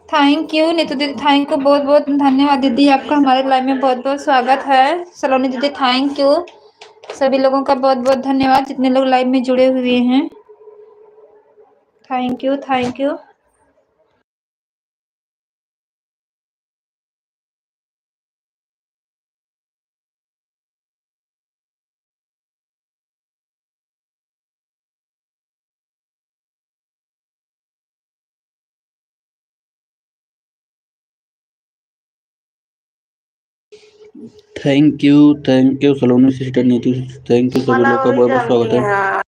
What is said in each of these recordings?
Thank you Neetu दीदी, thank you, बहुत बहुत धन्यवाद दीदी, आपका हमारे लाइव में बहुत बहुत स्वागत है। सलोनी दीदी थैंक यू, सभी लोगों का बहुत बहुत धन्यवाद जितने लोग लाइव में जुड़े हुए हैं। Thank you thank you. Thank you Saloni sister, Neetu thank you, सभी लोग का बहुत बहुत स्वागत है।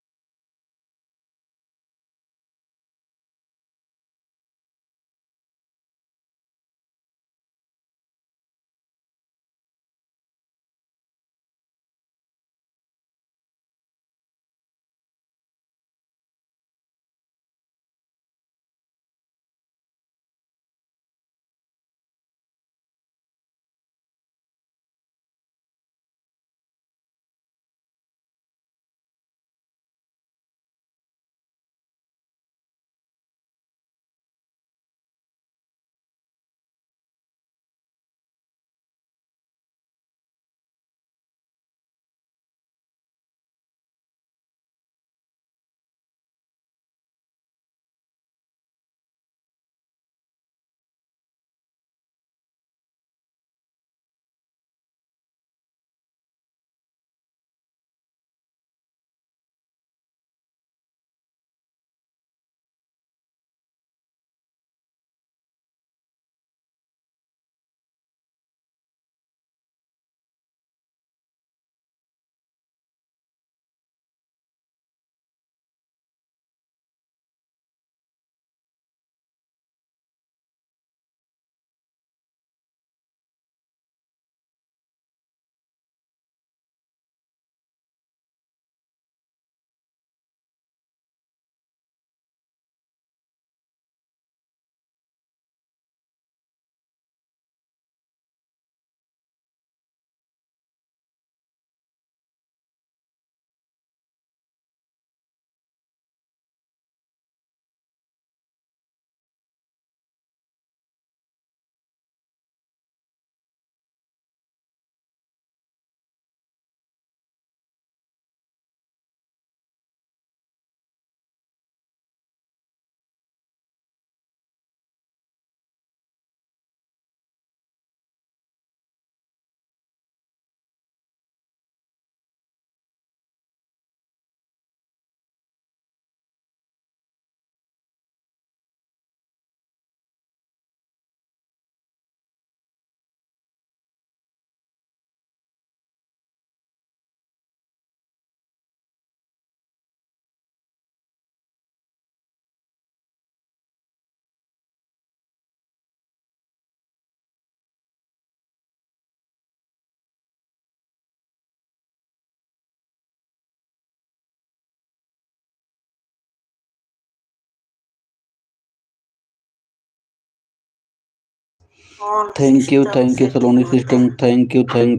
Thank you Saloni sister, thank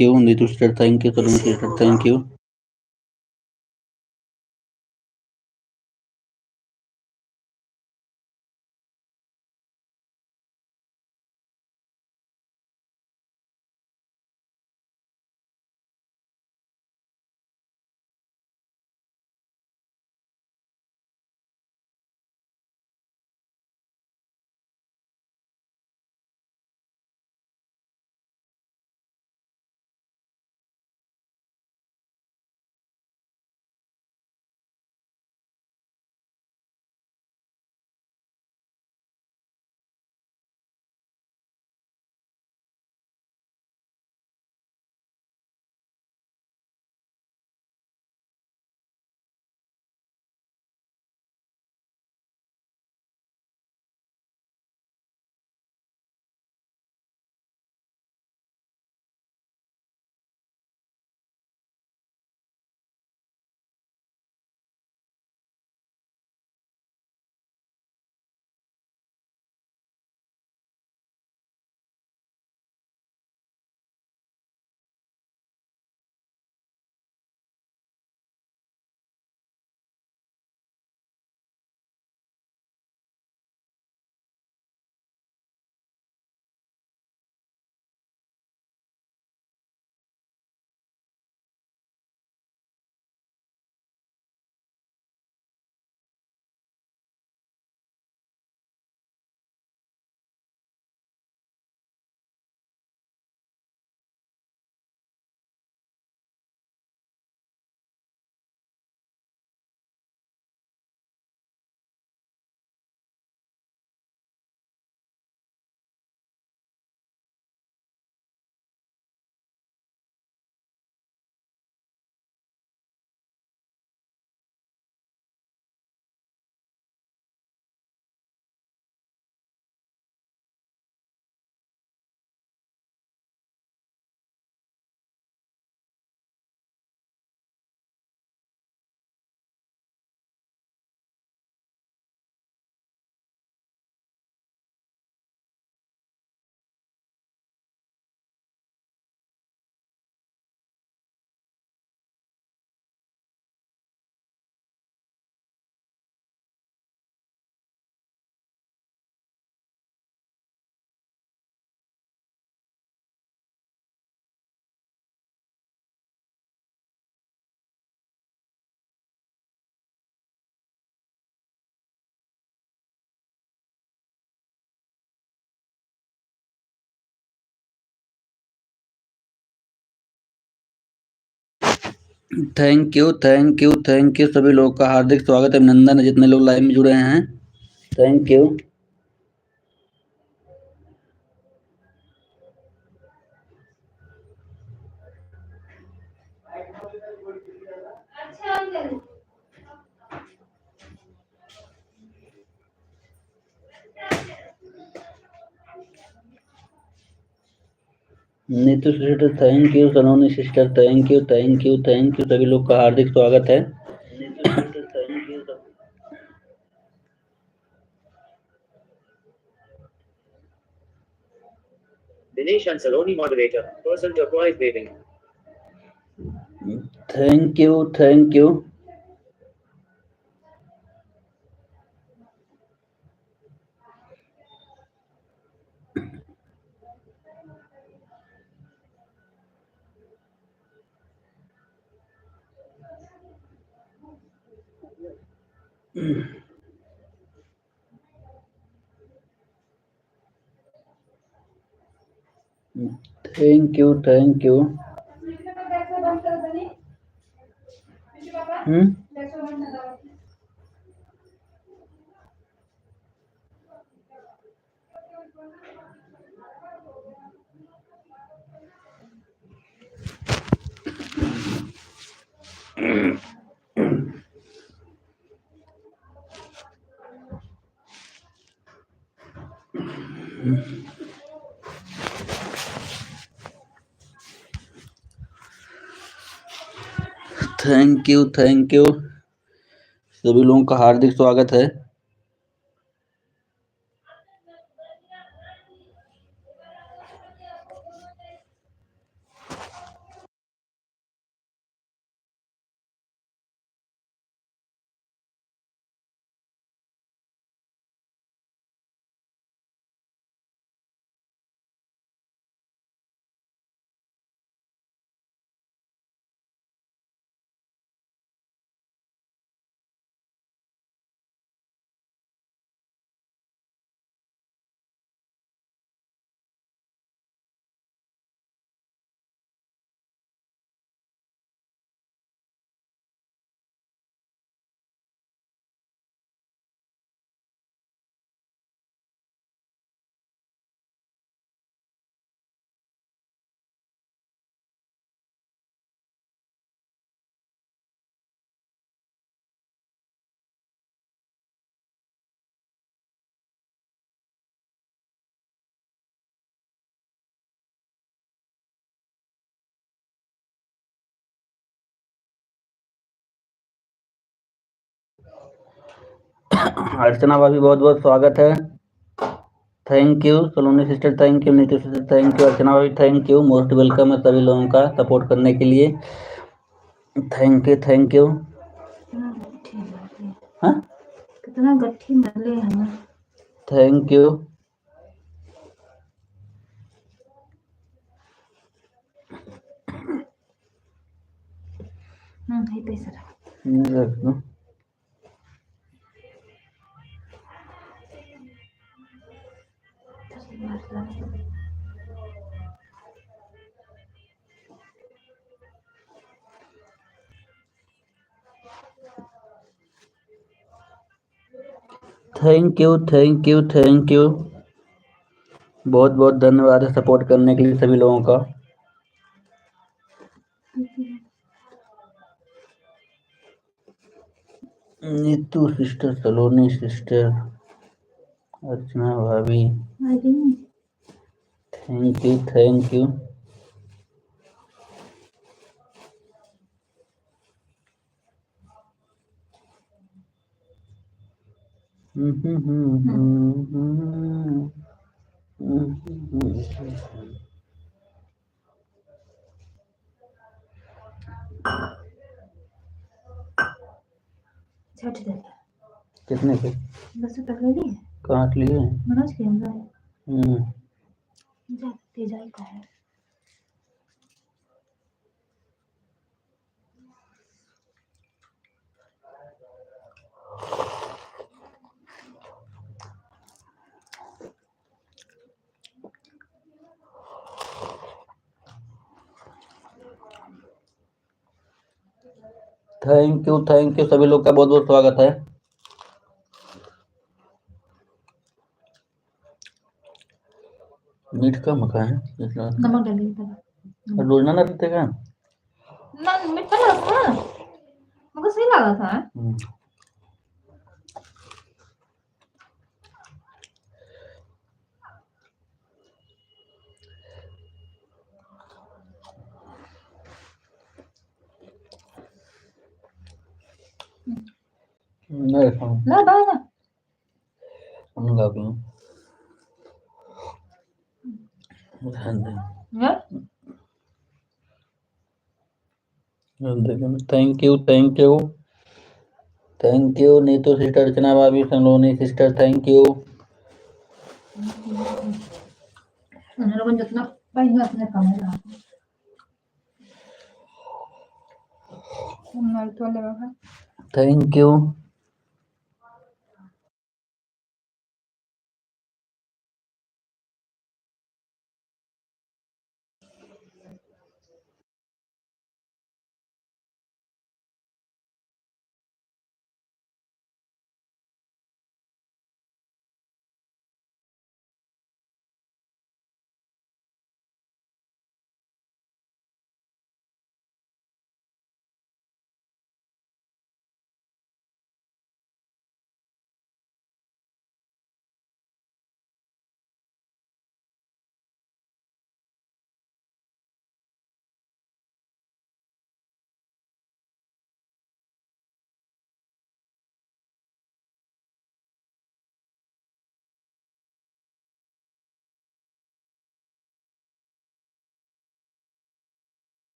you Neetu sister, thank you Saloni sister, thank you. Thank you सभी लोगों का हार्दिक स्वागत है, अभिनंदन है जितने लोग लाइव में जुड़े हैं। Thank you. Neetu sister thank you, Saloni sister thank you सभी लोग का हार्दिक स्वागत है। Dinesh and Saloni moderator, person turquoise waving. Thank you. Thank you. Thank you सभी लोगों का हार्दिक स्वागत है। अर्चना भाभी बहुत बहुत स्वागत है। Thank you Saloni sister thank you, Neetu sister thank you, Archana भाभी थैंक यू, मोस्ट वेलकम है सभी लोगों का सपोर्ट करने के लिए। Thank you. हाँ कितना गट्ठी मले हैं। Thank you. ये पैसा रख दो। थैंक यू बहुत बहुत धन्यवाद है सपोर्ट करने के लिए सभी लोगों का। नीतू सिस्टर सलोनी सिस्टर अर्चना भाभी थैंक यू। कितने के? 10 रुपए ले लिए? काट लिए? मनोज के जा तेजाई का है। थैंक यू सभी लोग का बहुत बहुत स्वागत है। मीठ का मका है नमक डालिए रोजना ना पीते का ना, मीठा लगा था, मुझे सही लगा था। नहीं खाऊं ना बाय ना हम गा भी ध्यान दें या thank you Neetu sister, Archana भाभी, सलोनी सिस्टर, थैंक यू। उन लोगों ने जितना पाएंगे अपने कम है। हम तो लगा thank you.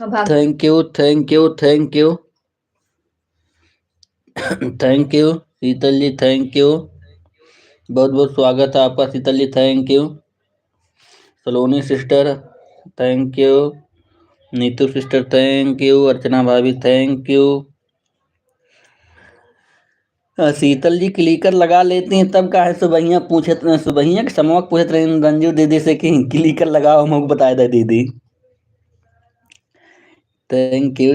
Thank you thank you Sheetal ji, thank you, बहुत बहुत स्वागत है आपका Sheetal ji, thank you. Saloni sister thank you, Neetu sister thank you, Archana भाभी thank you. Sheetal ji clicker लगा लेती हैं तब काहे सुबहिया पूछत सुबहिया के समवक पूछत रहे रंजू दीदी से कि क्लिकर लगाओ हमको बताए दे दीदी। थैंक यू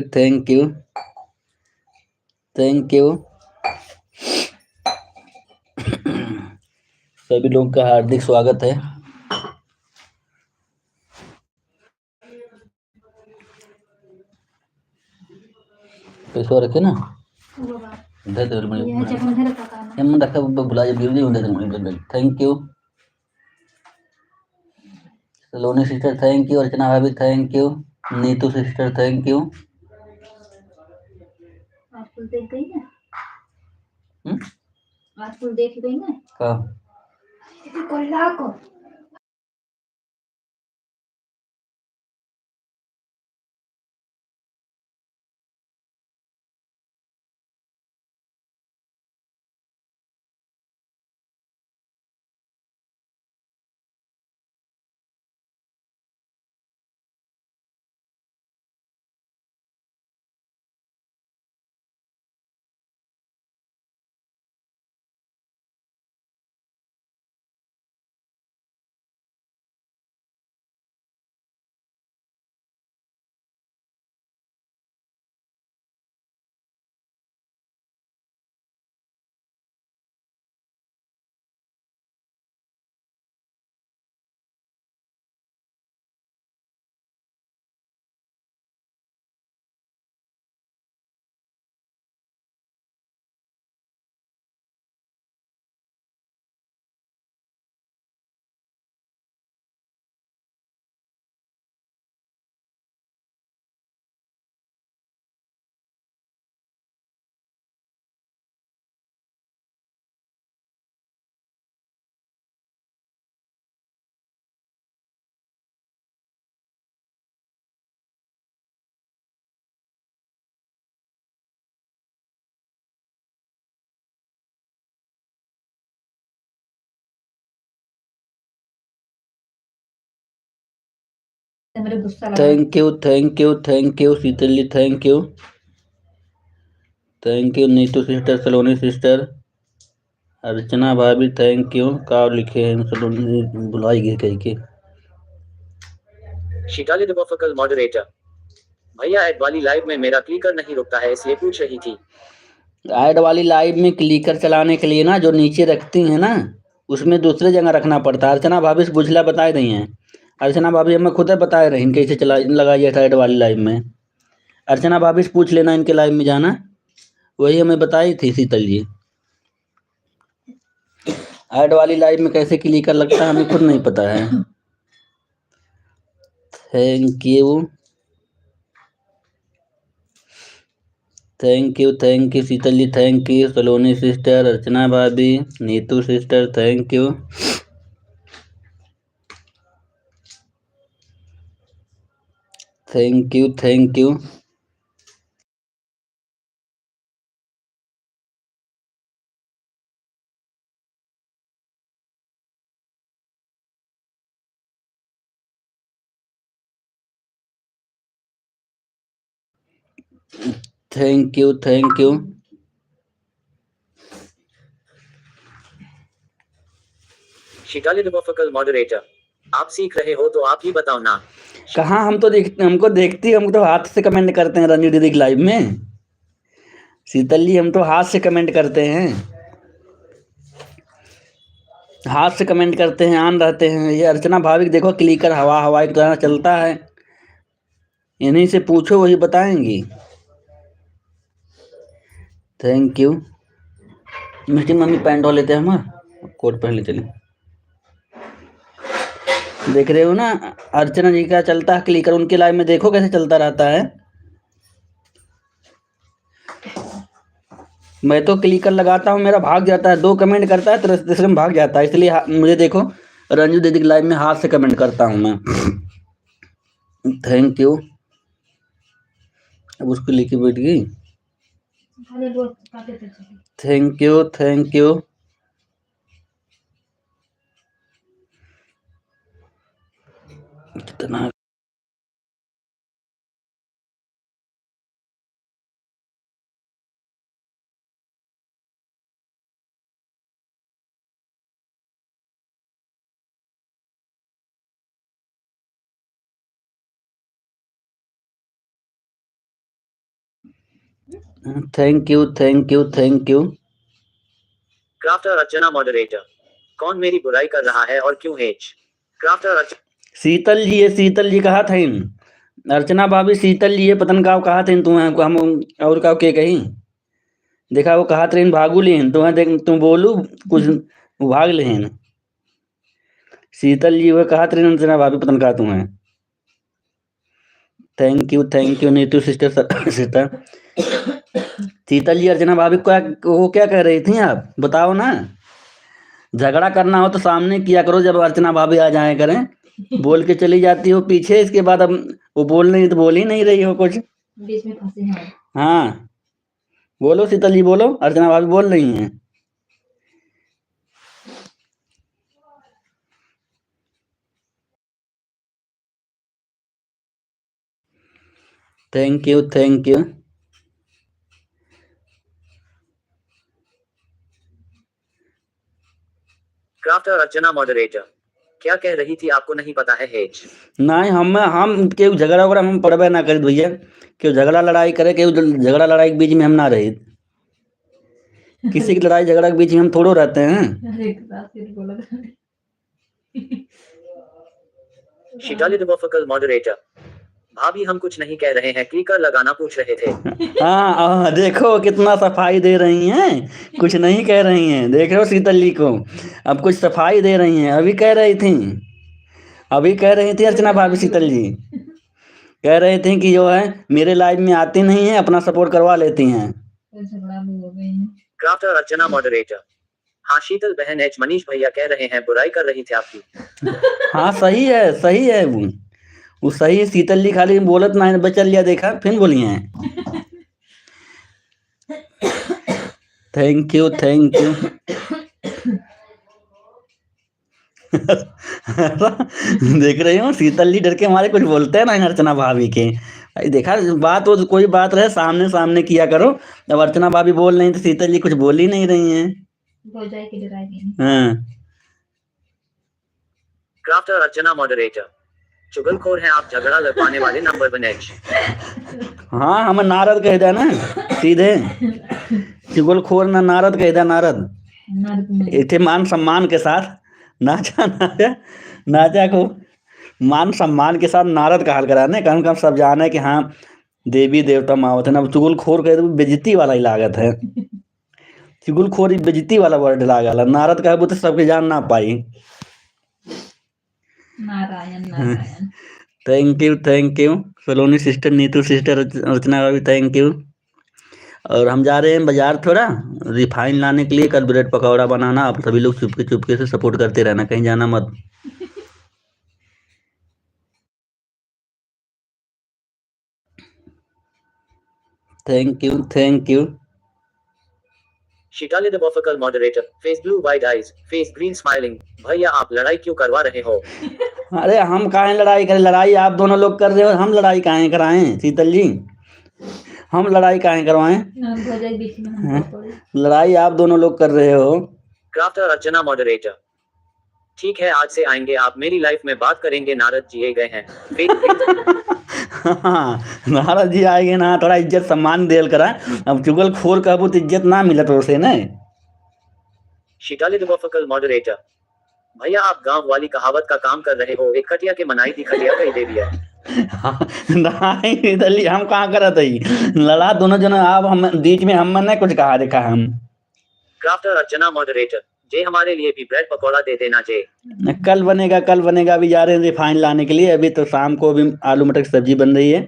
सभी लोगों का हार्दिक स्वागत है। पैसा रखे ना वो बात दे दे ये है जब मुझे पकाना हम रखा बुला जब गिर दे thank you Saloni sister thank you Archana भाभी thank you Neetu sister thank you आज फुल देख गई ना हम्म आज फुल देख गई ना का कोल्ला को मेरे गुस्सा लगा thank you Sheetal ji thank you Neetu sister Saloni sister Archana भाभी थैंक यू का लिखे हैं सलोनी बुलाई गिर कह के शिकाली डिबोफिकल मॉडरेटर भैया ऐड वाली लाइव में मेरा क्लिकर नहीं रुकता है इसलिए पूछ रही थी ऐड वाली लाइव में क्लिकर चलाने के लिए ना जो नीचे रखती हैं ना उसमें दूसरे जगह रखना पड़ता है अर्चना भाभी से बुझला बताए रही हैं अर्चना भाभी हमें खुद बताए रही कैसे चला लगाइए था ऐड वाली लाइव में अर्चना भाभी से पूछ लेना इनके लाइव में जाना वही हमें बताई थी शीतल जी ऐड वाली लाइव में कैसे क्लिकर लगता है हमें खुद नहीं पता है thank you Sheetal ji thank you Saloni sister Archana भाभी Neetu sister thank you thank you शिकाली डिबोफिकल मॉडरेटर आप सीख रहे हो तो आप ही बताओ ना कहाँ हम तो हमको देखती हम तो हाथ से कमेंट करते हैं रंजू दीदी की लाइव में शीतल जी हम तो हाथ से कमेंट करते हैं आन रहते हैं ये अर्चना भाभी देखो क्लिकर हवा की तरह चलता है इन्हीं से पूछो वही बताएंगी थैंक यू मिस्टी मम्मी पैंट और लेते हैं हम कोट पहन ले चलिए देख रहे हो ना अर्चना जी का चलता है क्लिकर उनके लाइव में देखो कैसे चलता रहता है मैं तो क्लिकर लगाता हूँ मेरा भाग जाता है 2 कमेंट करता है तीसरे में भाग जाता है इसलिए मुझे देखो रंजू दीदी की लाइव में हाथ से कमेंट करता हूँ मैं थैंक यू अब उसको लिखी बैठ गई थैंक यू कितना thank you crafter Archana moderator कौन मेरी बुराई कर रहा है और क्यों हेच क्राफ्टर शीतल जी कहा था इन अर्चना भाभी शीतल जी ये पतन का कहा थे तुम्हें हम और का के कही देखा वो कहा ट्रेन भागू लेन तुम्हें देख तुम बोलू कुछ भाग लेन शीतल जी वो कहा ट्रेन अर्चना भाभी पतन का तुम्हें thank you Neetu sister sister Sheetal ji Archana भाभी को वो क्या कह रही थी आप बताओ ना झगड़ा करना हो तो सामने किया करो जब अर्चना भाभी आ जाए करें बोल के चली जाती हो पीछे इसके बाद अब वो बोल नहीं तो बोल ही नहीं रही हो कुछ बीच में फंसे हैं। हाँ बोलो शीतल जी बोलो अर्चना भाभी बोल रही हैं thank you crafter Archana moderator क्या कह रही थी आपको नहीं पता है हेज नहीं हम केहू झगड़ा वगड़ा हम पड़बे ना करी भैया केहू झगड़ा लड़ाई करे केहू झगड़ा लड़ाई के बीच में हम ना रही किसी की लड़ाई झगड़ा के बीच में हम थोड़ो रहते हैं शिकाली डिबोफिकल मॉडरेटर भाभी हम कुछ नहीं कह रहे हैं क्लिकर लगाना पूछ रहे थे हाँ देखो कितना सफाई दे रही हैं कुछ नहीं कह रही हैं देख रहे हो शीतल जी को अब कुछ सफाई दे रही हैं अभी कह रही थी अर्चना भाभी शीतल जी कह रहे थे कि जो है मेरे लाइव में आती नहीं है अपना सपोर्ट करवा लेती हैं क्राफ्टर अर्चना मॉडरेटर हाँ शीतल बहन एच मनीष भैया कह रहे हैं बुराई कर रही थी आपकी हाँ सही है वो सही शीतल जी खाली बोलत ना बचल लिया देखा फिर बोली हैं थैंक यू देख रही हूँ शीतल जी डर के हमारे कुछ बोलते हैं ना अर्चना भाभी के भाई देखा बात हो कोई बात रहे सामने किया करो अब अर्चना भाभी बोल रही तो शीतल जी कुछ बोल ही नहीं रही हैं हाँ क्राफ्टर अर्चना मॉडरेटर चुगलखोर हैं आप झगड़ा लगवाने वाले नंबर 1 एच हाँ हम नारद कह दे ना सीधे चुगलखोर ना नारद कह दे नारद इथे मान सम्मान के साथ नाचा को मान सम्मान के साथ नारद का हाल कराने कम सब जाने कि हाँ देवी देवता मावत है ना चुगलखोर कह दे बेइज्जती वाला ही लागत है चुगलखोर बेइज्जती वाला वर्ड लागल नारद का तो सबके जान ना पाई Narayan thank you Saloni sister Neetu sister Archana भाभी थैंक यू और हम जा रहे हैं बाजार थोड़ा रिफाइन लाने के लिए कल ब्रेड पकौड़ा बनाना आप सभी लोग चुपके से सपोर्ट करते रहना कहीं जाना मत थैंक यू शिकाली डिबोफिकल moderator face blue white eyes face green smiling भैया आप लड़ाई क्यों करवा रहे हो अरे हम काहे लड़ाई करें लड़ाई आप दोनों लोग कर रहे हो हम लड़ाई काहे कराएं शीतल जी हम लड़ाई काहे करवाएं लड़ाई आप दोनों लोग कर रहे हो क्राफ्टर अर्चना मॉडरेटर ठीक है आज से आएंगे आप मेरी लाइफ में बात करेंगे नारद जी गए हैं नारद जी आएंगे ना थोड़ा इज्जत सम्मान देल करा अब चुगलखोर कहबो तो इज्जत ना मिलत उसे ना शिकाली डिबोफिकल मॉडरेटर भैया आप गांव वाली कहावत का काम कर रहे हो एक खटिया के मनाई थी खटिया कही दे दिया नहीं दली हम कहाँ करत हई लड़ा दोनों जन आप हम बीच में हम ने कुछ कहा देखा हम क्राफ्टर अर्चना मॉडरेटर जे हमारे लिए भी ब्रेड पकौड़ा दे देना जे कल बनेगा अभी जा रहे हैं रिफाइन लाने के लिए अभी तो शाम को अभी आलू मटर की सब्जी बन रही है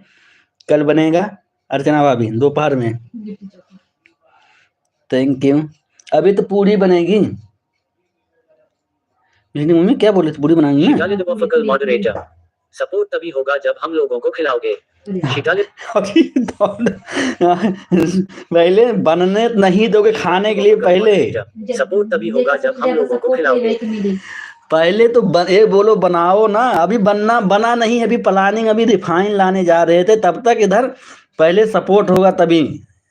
कल बनेगा अर्चना भाभी दोपहर में थैंक यू अभी तो पूरी बनेगी मम्मी क्या बोले पूरी बनाएंगे शिकाली डिबोफिकल मॉडरेटर सपोर्ट तभी होगा जब हम लोगों को खिलाओगे शिकाली पहले बनने नहीं दोगे खाने के लिए पहले सपोर्ट तभी होगा जब हम लोगों को खिलाओगे पहले तो ये बोलो बनाओ ना अभी बना नहीं अभी प्लानिंग अभी रिफाइन लाने जा रहे थे तब तक इधर पहले सपोर्ट होगा तभी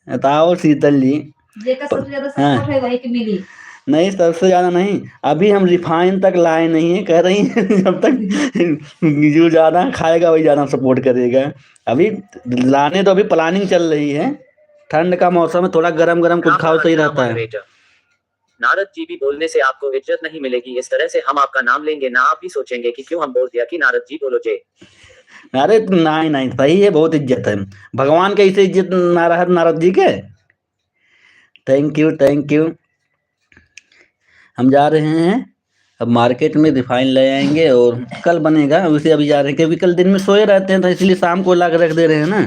बताओ शीतल जी सबसे ज्यादा सपोर्ट है वही की मिली नहीं सबसे ज्यादा नहीं अभी हम रिफाइन तक लाए नहीं है कह रही हैं जब तक जो ज्यादा खाएगा वही ज्यादा सपोर्ट करेगा अभी लाने तो अभी प्लानिंग चल रही है ठंड का मौसम है थोड़ा गरम कुछ खाओ सही रहता है नारद जी भी बोलने से आपको इज्जत नहीं मिलेगी इस तरह से हम आपका नाम लेंगे ना आप भी सोचेंगे कि क्यों हम बोल दिया कि नारद जी बोलो जे अरे नहीं नहीं सही है, बहुत इज्जत है। भगवान के इसे इज्जत नारद नारद जी के। Thank you thank you. हम जा रहे हैं अब मार्केट में, रिफाइन ले आएंगे और कल बनेगा, उसे अभी जा रहे हैं क्योंकि कल दिन में सोए रहते हैं तो इसलिए शाम को ला के रख दे रहे हैं ना,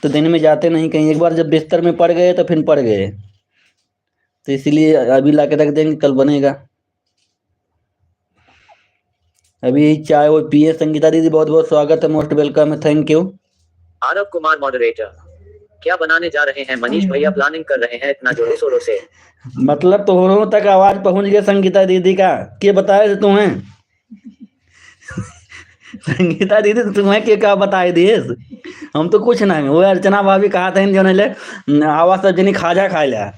तो दिन में जाते नहीं कहीं, एक बार जब बिस्तर में पड़ गए तो फिर पड़ गए, तो इसीलिए अभी ला के रख देंगे, कल बनेगा। अभी चाय वो पिए। संगीता दीदी बहुत बहुत स्वागत है, मोस्ट वेलकम है, thank you. Aarav Kumar moderator, क्या बनाने जा रहे हैं मनीष भैया? प्लानिंग कर रहे हैं इतना जोरों शोरों से। मतलब तोहरों तक आवाज पहुंच गया संगीता दीदी का, के बताए थे तुम्हें? संगीता दीदी तुम्हें क्या बताए दिए? हम तो कुछ नहीं, वो अर्चना भाभी कहा था जो ले आवाज सब जनी खाजा खाए ला।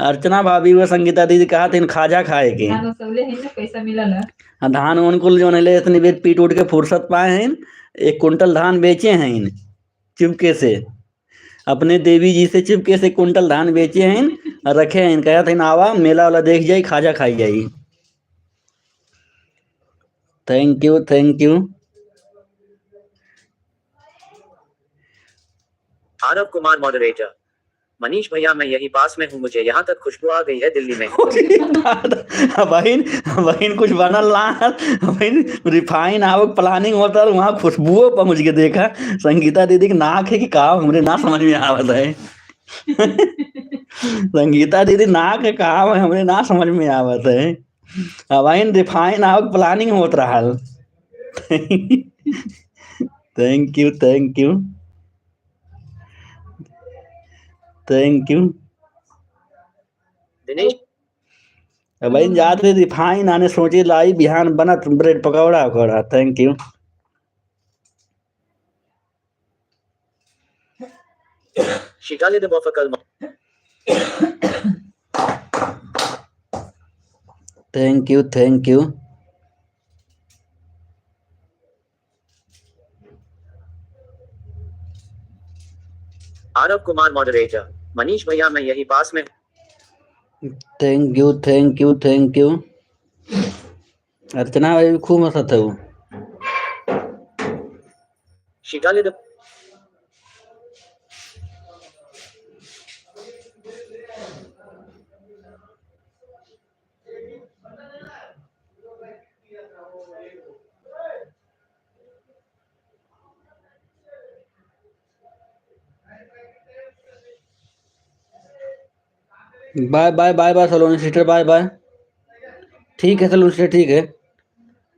अर्चना भाभी वो संगीता दीदी कहा था खाजा खाए के। पैसा मिला ना। धान उनको जो ले इतनी बेच पीट उठ के फुर्सत पाए हैं, 1 कुंटल धान बेचे हैं चुपके से, अपने देवी जी से चुपके से कुंटल धान बेचे हैं और रखे हैं, कहा था आवा मेला वाला देख जाई, खाजा खाई जाई। Thank you thank you. Aarav Kumar moderator, Manish भैया मैं यही पास में हूँ, मुझे यहाँ तक खुशबू आ गई है दिल्ली में। बहन बहन कुछ बनल ना, बहन रिफाइन आवक प्लानिंग होता है वहाँ खुशबुओ पहुँच के देखा। संगीता दीदी की नाक है कि का हमरे ना समझ में आवत है। संगीता दीदी नाक है कहा हमरे ना समझ में आवत है। बहन रिफाइन आवक प्लानिंग होत रहा। Thank you thank you thank you. Dinesh भाई जाते रिफाइन आने सोचे लाई बिहान बनत ब्रेड पकौड़ा उकौड़ा। Thank you. शिकाले द बफकल thank you thank you. Aarav Kumar moderator, Manish भैया मैं यही पास में। Thank you thank you thank you. Archana भाई भी खूब हंसत है वो। शिकाले द bye bye bye bye Saloni sister, bye bye. ठीक है सलोनी सिस्टर, ठीक है।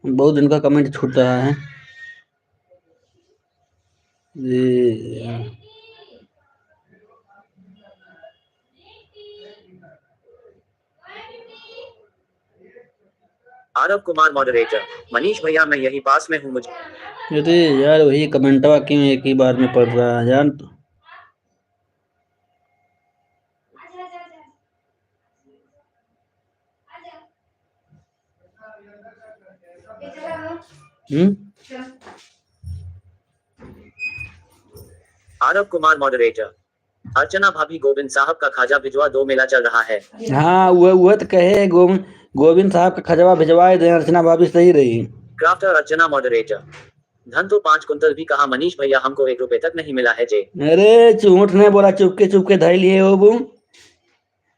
बहुत दिन का कमेंट छूट रहा है जी। आरव कुमार मॉडरेटर, मनीष भैया मैं यही पास में हूँ, मुझे। अरे यार वही कमेंटवा क्यों एक ही बार में पड़ रहा है यार। आरव कुमार मॉडरेटर, अर्चना भाभी गोविंद साहब का खाजा भिजवा दो, मेला चल रहा है। हाँ वो तो कहे गोविंद साहब का खजवा भिजवाए दे, अर्चना भाभी सही रही। क्राफ्टर अर्चना मॉडरेटर, धन तो 5 कुंतल भी कहा मनीष भैया, हमको 1 रुपए तक नहीं मिला है जे। अरे झूठ ने बोला, चुपके चुपके धर लिए वो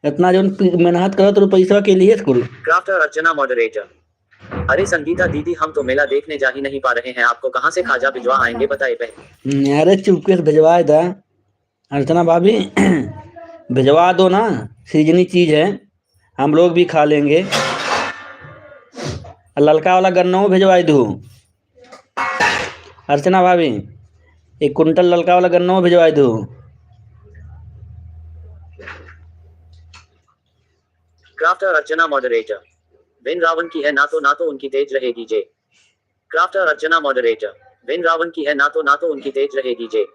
इतना जो मेहनत करो तो पैसा के लिए स्कूल। क्राफ्टर अर्चना मॉडरेटर, अरे संगीता दीदी हम तो मेला देखने जा ही नहीं पा रहे हैं, आपको कहाँ से खाजा भिजवा आएंगे बताइए पहले। अरे चुपके से भिजवाए था अर्चना भाभी। भिजवा दो ना, सीजनी चीज है, हम लोग भी खा लेंगे। ललका वाला गन्ना भिजवाई दो अर्चना भाभी, 1 कुंटल ललका वाला गन्ना भिजवाई दो। क्राफ्टर अर्चना मॉडरेटर, बिन रावण की है ना तो उनकी तेज रहेगी जे। क्राफ्टर अर्चना मॉडरेटर, बिन रावण की है ना तो उनकी तेज रहेगी जे।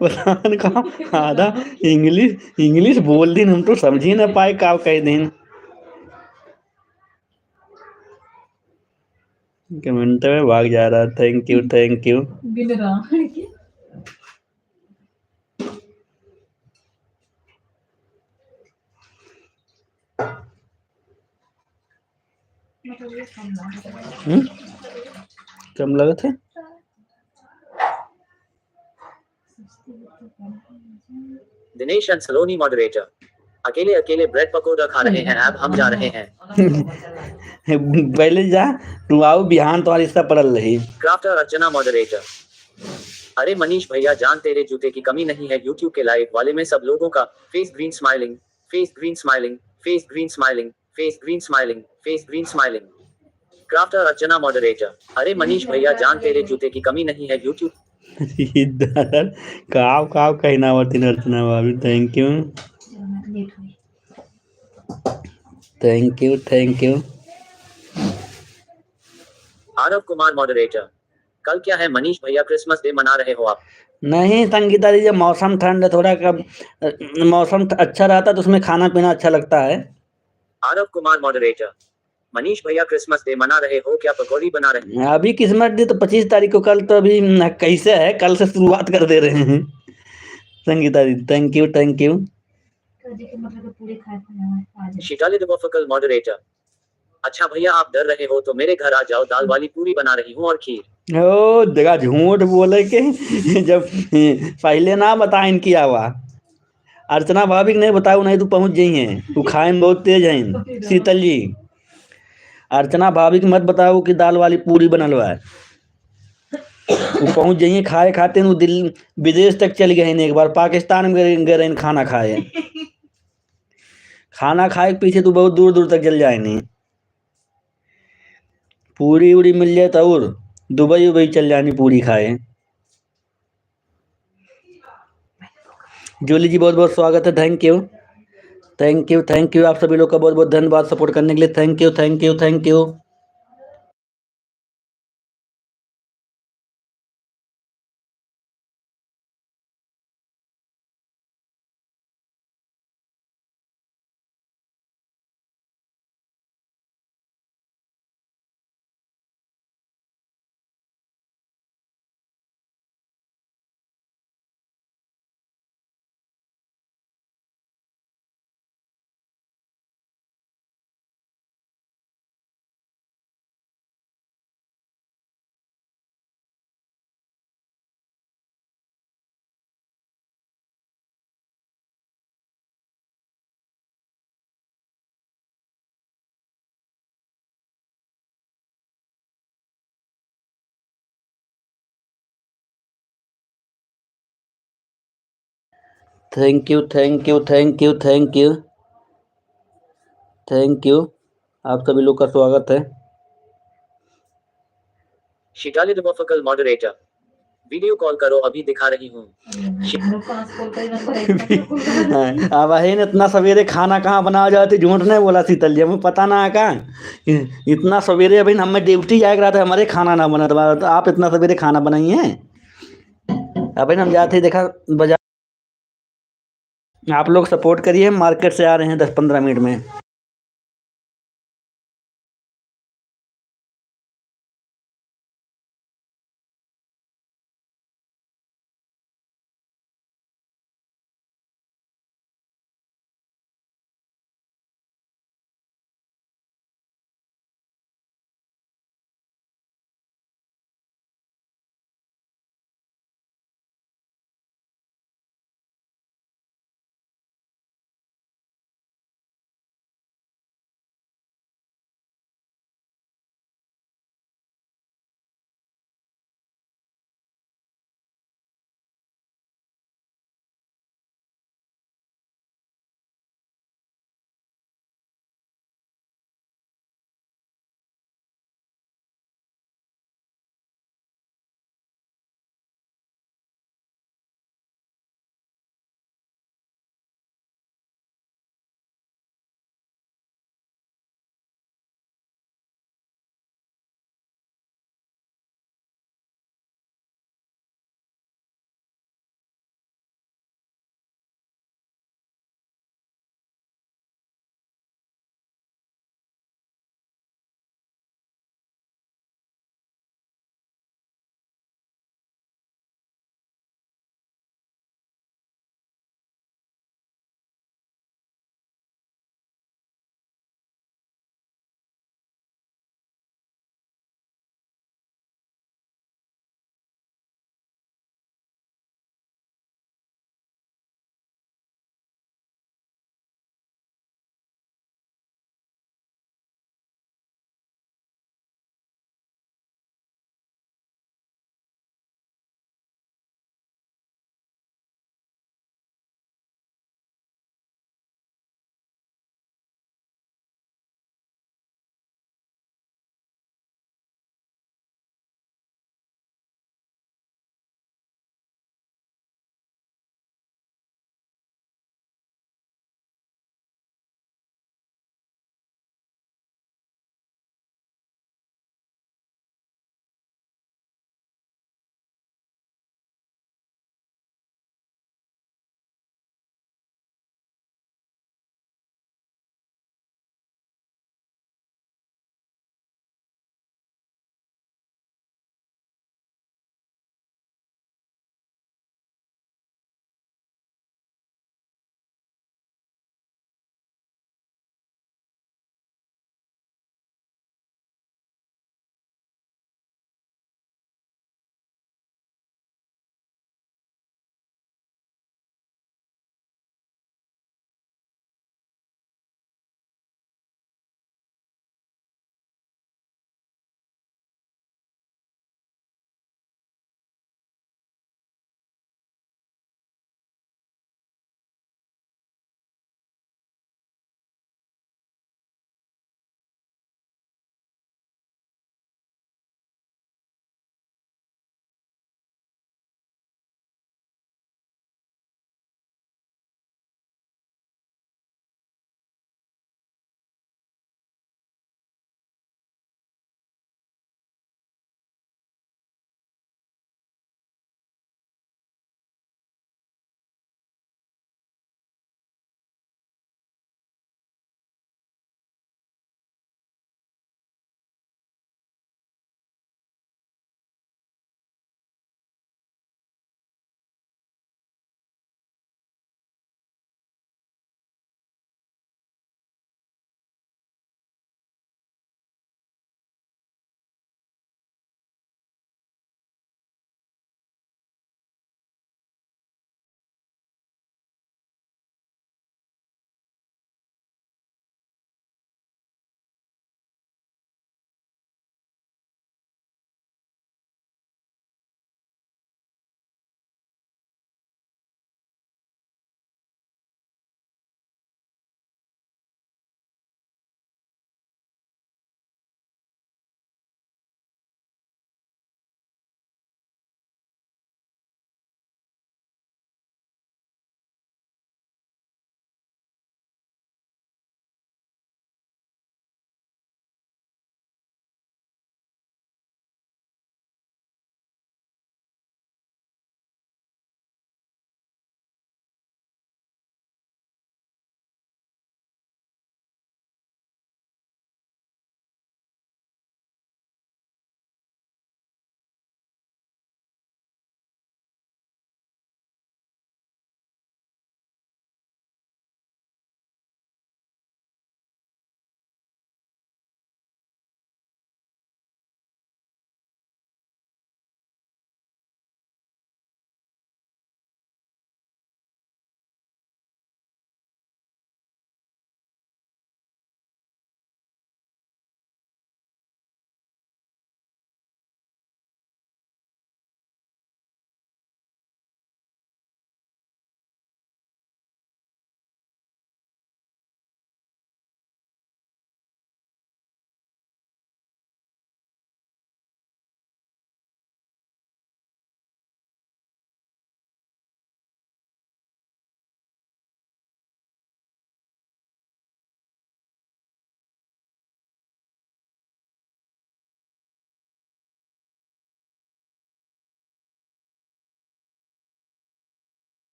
बतान का आधा इंग्लिश इंग्लिश बोल दिन, हम तो समझ ही ना पाए का कह दिन। कमेंट में भाग जा रहा। Thank you thank you. हम्म, कम लागत है। Dinesh and Saloni moderator. अकेले अकेले ब्रेड पकौड़ा खा रहे हैं, अब हम जा रहे हैं। पहले जा, तू आओ बिहान तुम्हारी रिश्ता पड़ल रही। Crafter Archana moderator. अरे मनीष भैया जान तेरे जूते की कमी नहीं है, यूट्यूब के लाइव वाले में सब लोगों का face green smiling, face green smiling, face green smiling, face green smiling, face green smiling. Crafter Archana moderator. अरे मनीष भैया जान तेरे जूते की कमी नहीं है, यूट्यूब। इधर काव काव कहना होती अर्चना भाभी, thank you thank you thank you. Aarav Kumar moderator. कल क्या है मनीष भैया, क्रिसमस डे मना रहे हो आप? नहीं संगीता जी, जब मौसम ठंड है थोड़ा, कब मौसम अच्छा रहता है तो उसमें खाना पीना अच्छा लगता है। आरव कुमार मॉडरेटर। मनीष भैया क्रिसमस डे मना रहे हो क्या, पकौड़ी बना रहे? अभी किस्मत दी तो 25 तारीख को, कल तो अभी कैसे है, कल से शुरुआत कर दे रहे हैं। Sangeeta ji thank you thank you. शिटाली डिवोफकल मॉडरेटर। अच्छा भैया आप डर रहे हो तो मेरे घर आ जाओ, दाल वाली पूरी बना रही हूँ और खीर। ओ जगह झूठ बोले के, जब पहले ना बता इनकी आवा, अर्चना भाभी को नहीं बताऊ नहीं तो पहुंच जाई हैं, तू खाए में बहुत तेज हैं शीतल जी। अर्चना भाभी को मत बताओ कि दाल वाली पूरी बनल बा, वो पहुंच जाइए खाए खाते वो दिल्ली विदेश तक चल गए, एक बार पाकिस्तान में गए रहे खाना खाए, खाना खाए के पीछे तो बहुत दूर दूर तक चल जाए नहीं। पूरी उड़ी मिल जाए तो और दुबई उबई चल जानी पूरी खाए। जूली जी बहुत बहुत स्वागत है, thank you thank you thank you. आप सभी लोग का बहुत बहुत धन्यवाद सपोर्ट करने के लिए, thank you thank you thank you. Thank you thank you thank you thank you thank you. आप सभी लोग का स्वागत है। शिटाली डिवोफकल मॉडरेटर। वीडियो कॉल करो अभी दिखा रही हूँ। अब है न, इतना सवेरे खाना कहाँ बनाया जाते, झूठ नहीं बोला शीतल जी, हमें पता ना है कहाँ इतना सवेरे, अभी हमें ड्यूटी जाएगा रहा था, हमारे खाना ना बना था, तो आप इतना सवेरे खाना बनाई हैं। अभी हम जाते ही देखा बाजार। आप लोग सपोर्ट करिए, हम मार्केट से आ रहे हैं 10-15 मिनट में।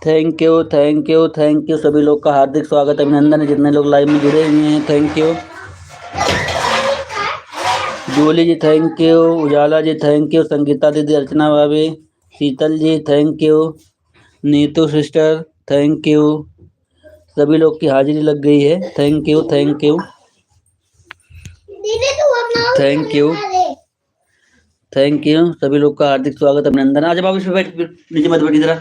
Thank you thank you thank you. सभी लोग का हार्दिक स्वागत अभिनंदन है, जितने लोग लाइव में जुड़े हुए हैं thank you. Jully ji thank you, Ujala ji thank you, Sangeeta दीदी, अर्चना भाभी, Sheetal ji thank you, Neetu sister thank you. सभी लोग की हाजिरी लग गई है, thank you thank you thank you thank you. सभी लोग का हार्दिक स्वागत अभिनंदन। आज बाबू इसमें बैठ, नीचे मत बैठी जरा,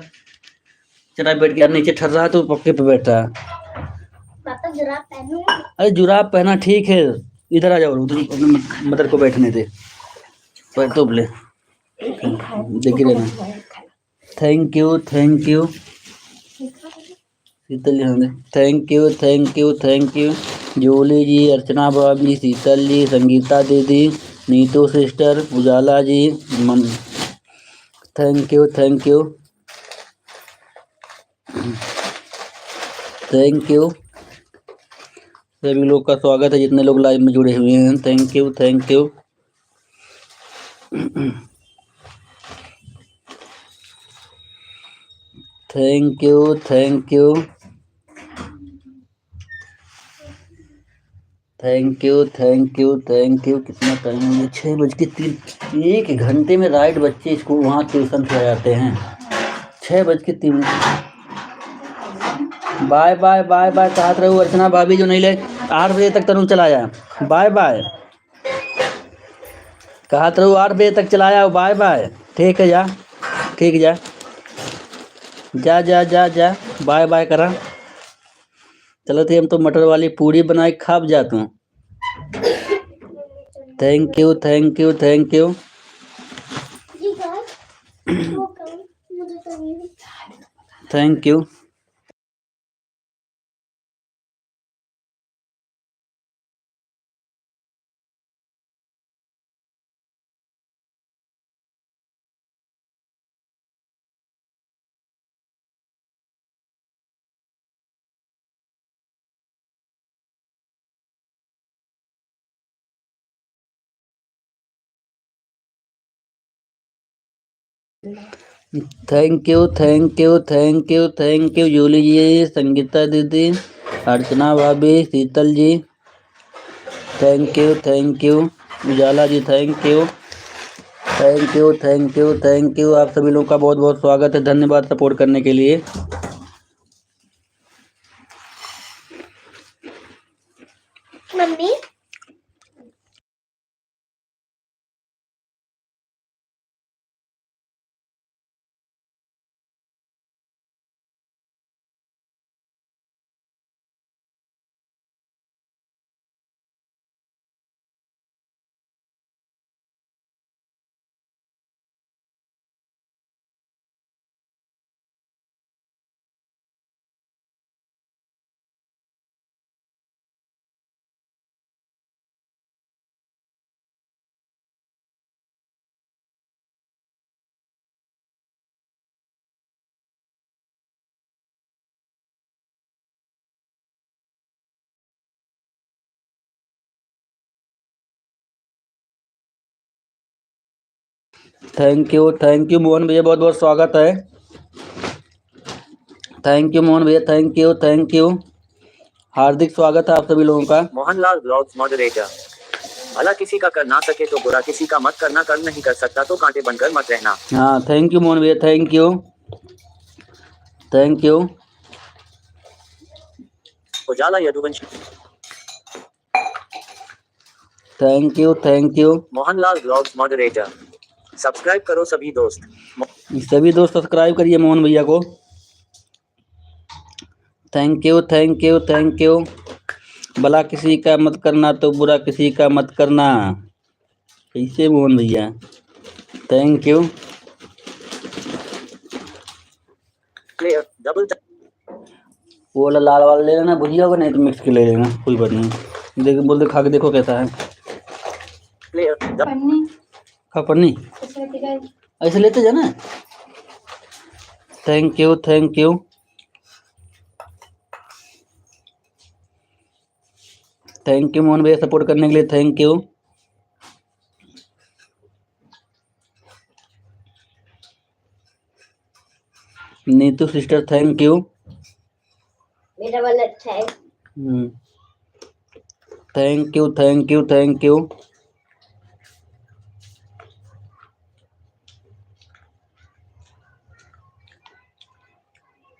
चटाई बैठ के यार, नीचे ठहर रहा है तो पक्के पे बैठ रहा है। पापा जुराब पहनूं? अरे जुराब पहना ठीक है, इधर आ जाओ, तुम अपने मदर को बैठने दे, पैर तो ले, देखी रहना। Thank you thank you Sheetal ji, thank you thank you thank you. Jully ji, Archana भाभी, शीतल जी, संगीता दीदी, Neetu sister, Ujala ji, thank you thank you thank you. सभी लोग का स्वागत है, जितने लोग लाइव में जुड़े हुए हैं thank you thank you thank you thank you thank you thank you thank you. कितना टाइम हो गया? 6:03। 1 घंटे में राइट बच्चे स्कूल वहाँ ट्यूशन से आ जाते हैं। 6:03। Bye bye bye bye. कहा रहूँ अर्चना भाभी जो नहीं ले, 8 बजे तक तरुण चलाया, बाय बाय। कहा रहूँ 8 बजे तक चलाया, बाय बाय। ठीक है जा, ठीक जा जा जा जा जा, बाय बाय करा। चलो थे हम तो मटर वाली पूरी बनाए खाब जा तू। Thank you thank you thank you जी गाइस, वो कौन? मुझे तो नहीं। Thank you. Thank you thank you thank you thank you. Jully ji, Sangeeta दीदी, अर्चना भाभी, Sheetal ji thank you thank you. Ujala ji thank you thank you thank you thank you. आप सभी लोगों का बहुत बहुत स्वागत है, धन्यवाद सपोर्ट करने के लिए। मम्मी थैंक यू मोहन भैया, बहुत बहुत स्वागत है। थैंक यू मोहन भैया, थैंक यू हार्दिक स्वागत है आप सभी लोगों का। Mohanlal blogs moderator. भला किसी का कर ना सके तो बुरा किसी का मत करना, कर नहीं कर सकता तो कांटे बनकर मत रहना। हाँ थैंक यू मोहन भैया, thank you thank you. Ujala Yaduvanshi. Thank you. Mohanlal blogs moderator. Subscribe करो सभी दोस्त। सभी दोस्त सब्सक्राइब करिए मोहन भैया को। Thank you thank you thank you. भला किसी का मत करना तो बुरा किसी का मत करना, कैसे मोहन भैया? Thank you. प्लेयर डबल वो वाला लाल वाला ले लेना, भुजिया होगा, नहीं तो मिक्स के ले लेना, कोई बात नहीं। देख बोल दे, खा के देखो कैसा है। प्लेयर पन्नी खा पन्नी कैसे लेके गए? ऐसे लेते जाना। Thank you thank you thank you Mohan भैया, सपोर्ट करने के लिए thank you. Neetu sister thank you. मेरा वाला अच्छा है। Thank you thank you thank you.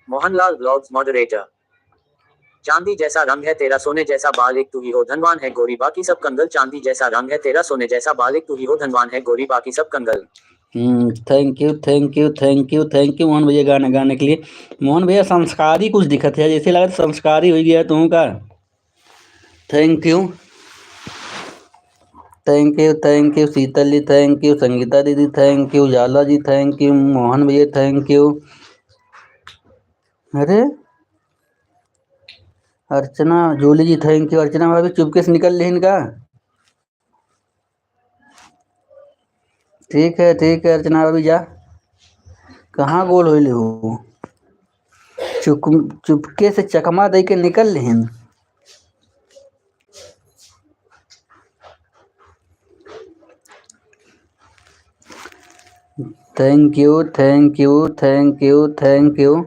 Mohanlal blogs moderator. चांदी जैसा रंग है तेरा सोने जैसा बाल एक तू ही हो धनवान है गोरी बाकी सब कंगल। चांदी जैसा रंग है तेरा सोने जैसा बाल एक तू ही हो धनवान है गोरी बाकी सब Kangal. Thank you thank you thank you thank you Mohan भैया गाना गाने के लिए। मोहन भैया संस्कारी कुछ दिखत है, जैसे लगा संस्कारी हो गया तुम का। Thank you thank you thank you Sheetal ji thank you, Sangeeta दीदी thank you, Ujala ji thank you, Mohan भैया थैंक यू। अरे अर्चना जूली जी थैंक यू। अर्चना भाभी चुपके से निकल रही इनका। ठीक है अर्चना भाभी जा, कहाँ गोल होइले हो। चुपके से चकमा दे के निकल रही। Thank you thank you thank you thank you.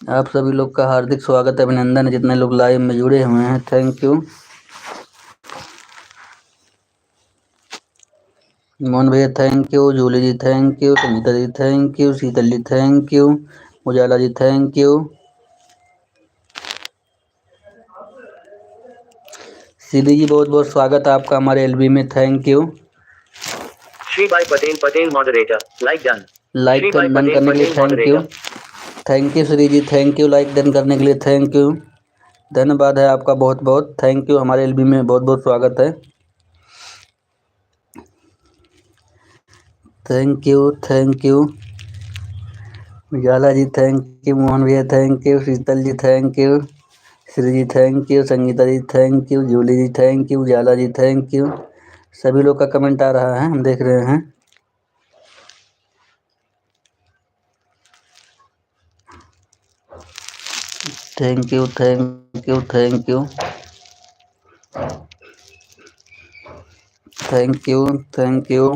आप सभी लोग का हार्दिक स्वागत है, अभिनंदन है जितने लोग लाइव में जुड़े हुए हैं। Thank you. मोहन भैया thank you, Jully ji thank you, Sunita ji thank you, Sheetal ji thank you, Ujala ji thank you, Sidhi ji बहुत बहुत स्वागत है आपका हमारे एलबी में। Thank you. श्री भाई Patel moderator like done. Like Shri भाई डन करने के लिए Patel thank you. Moderator. Thank you Shri ji thank you. Like done करने के लिए थैंक यू, धन्यवाद है आपका बहुत बहुत। थैंक यू, हमारे एलबी में बहुत बहुत स्वागत है। Thank you thank you Ujala ji thank you, Mohan भैया thank you, Sheetal ji thank you, Shri ji thank you, Sangeeta ji thank you, Jully ji thank you, Ujala ji thank you. सभी लोग का कमेंट आ रहा है, हम देख रहे हैं। Thank you thank you thank you thank you thank you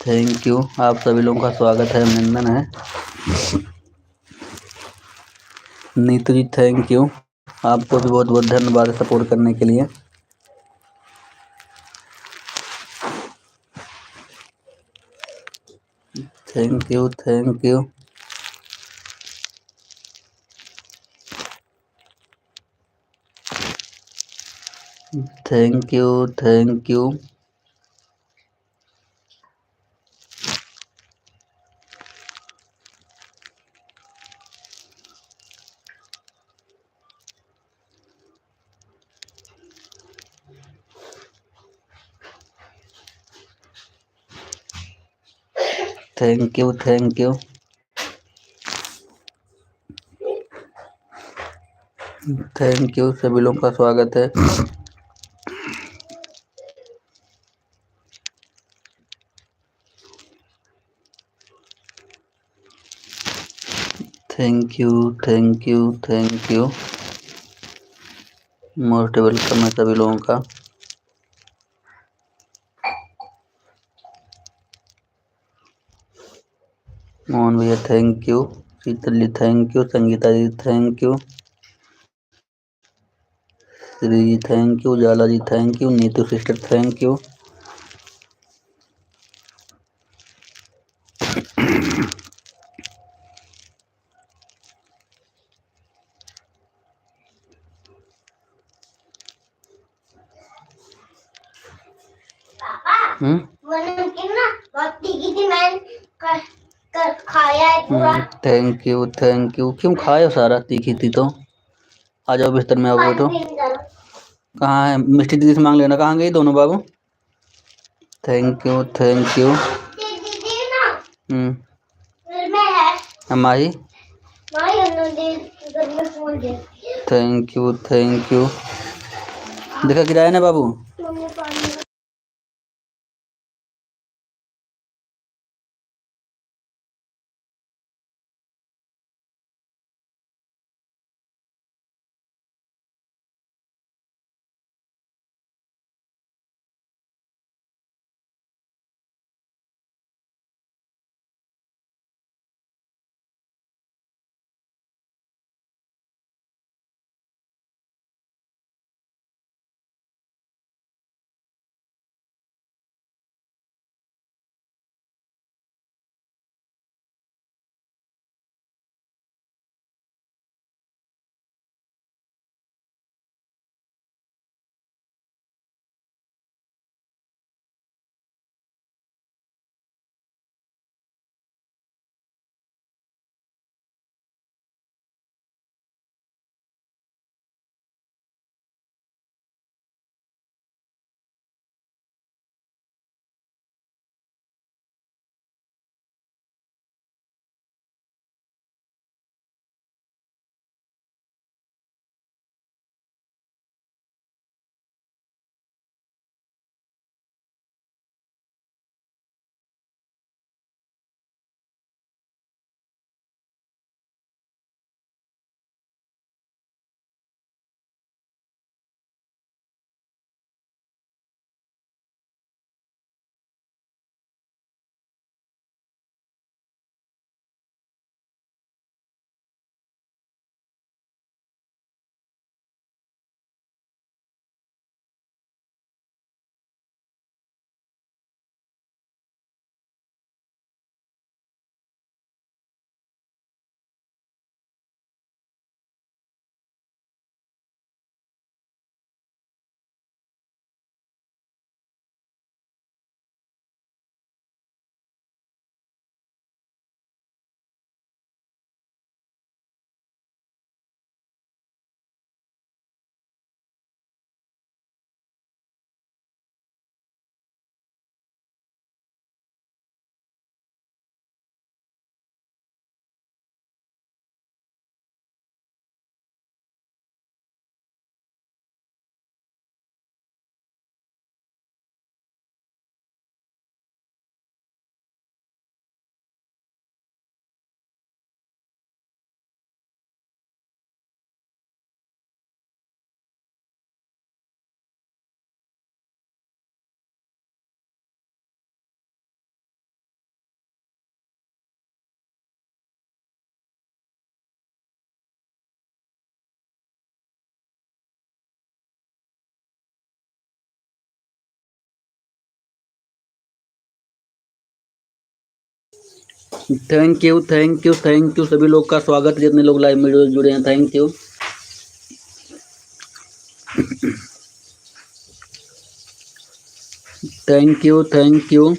thank you. आप सभी लोगों का स्वागत है, अभिनंदन है। नीतू जी थैंक यू, आपको भी बहुत बहुत धन्यवाद सपोर्ट करने के लिए। Thank you thank you thank you thank you thank you thank you thank you. सभी लोगों का स्वागत है। Thank you thank you thank you. Most welcome है सभी लोगों का। मोहन भैया thank you, Sheetal ji thank you, Sangeeta ji thank you, Shri ji thank you, Ujala ji thank you, Neetu sister thank you. मैंने की ना बहुत तीखी थी, मैं खाया है पूरा। Thank you thank you. क्यों खाए हो सारा, तीखी थी तो। आ जाओ बिस्तर में, आओ बैठो। कहाँ है मिष्टी दीदी से मांग लेना, कहाँ गई दोनों बाबू। Thank you thank you. दीदी ना हम्म घर में है। माही माही उन्होंने घर में फोन दे। Thank you. देखा गिराया ना बाबू। मम्मी पानी thank you thank you thank you सभी लोग का स्वागत, जितने लोग लाइव में जुड़े हैं, thank you. Thank you thank you.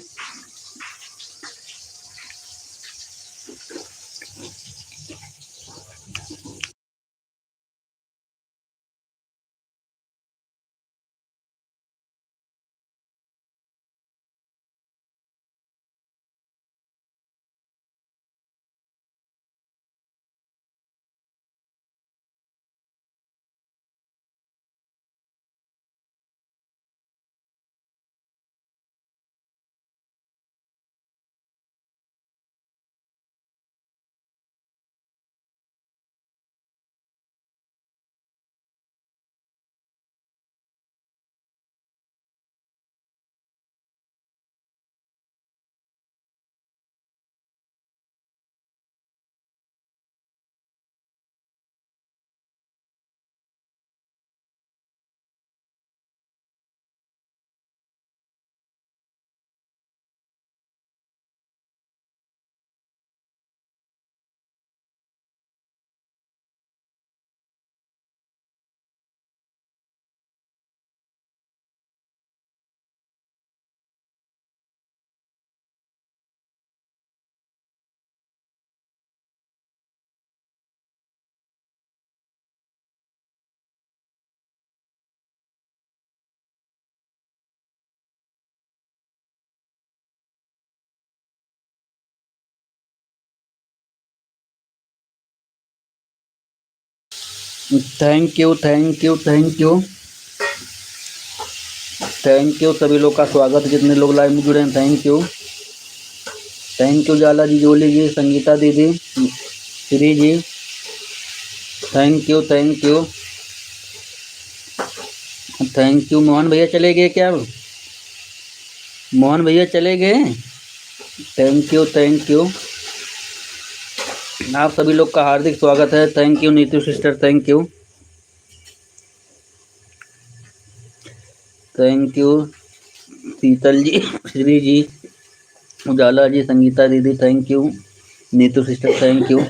Thank you thank you thank you thank you सभी लोग का स्वागत, जितने लोग लाइव में जुड़े हैं, thank you. Thank you Ujala जी, जोली जी, संगीता दीदी, Shri ji, thank you thank you thank you. Mohan भैया चले गए क्या? मोहन भैया चले गए? Thank you thank you. आप सभी लोग का हार्दिक स्वागत है, thank you Neetu sister, thank you thank you. Sheetal ji, Shri ji, Ujala ji, Sangeeta दीदी, thank you Neetu sister, thank you.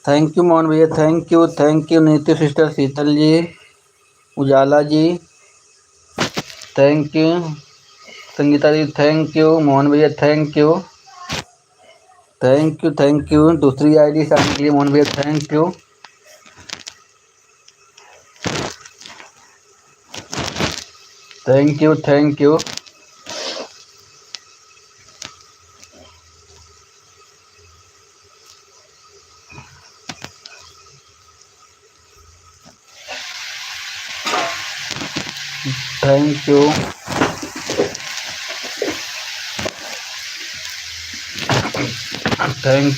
Thank you Mohan भैया, thank you Neetu sister, Sheetal ji, Ujala ji, thank you Sangeeta ji, thank you Mohan भैया, थैंक यू दूसरी आईडी से आने के लिए मोहन भैया, thank you. Thank you thank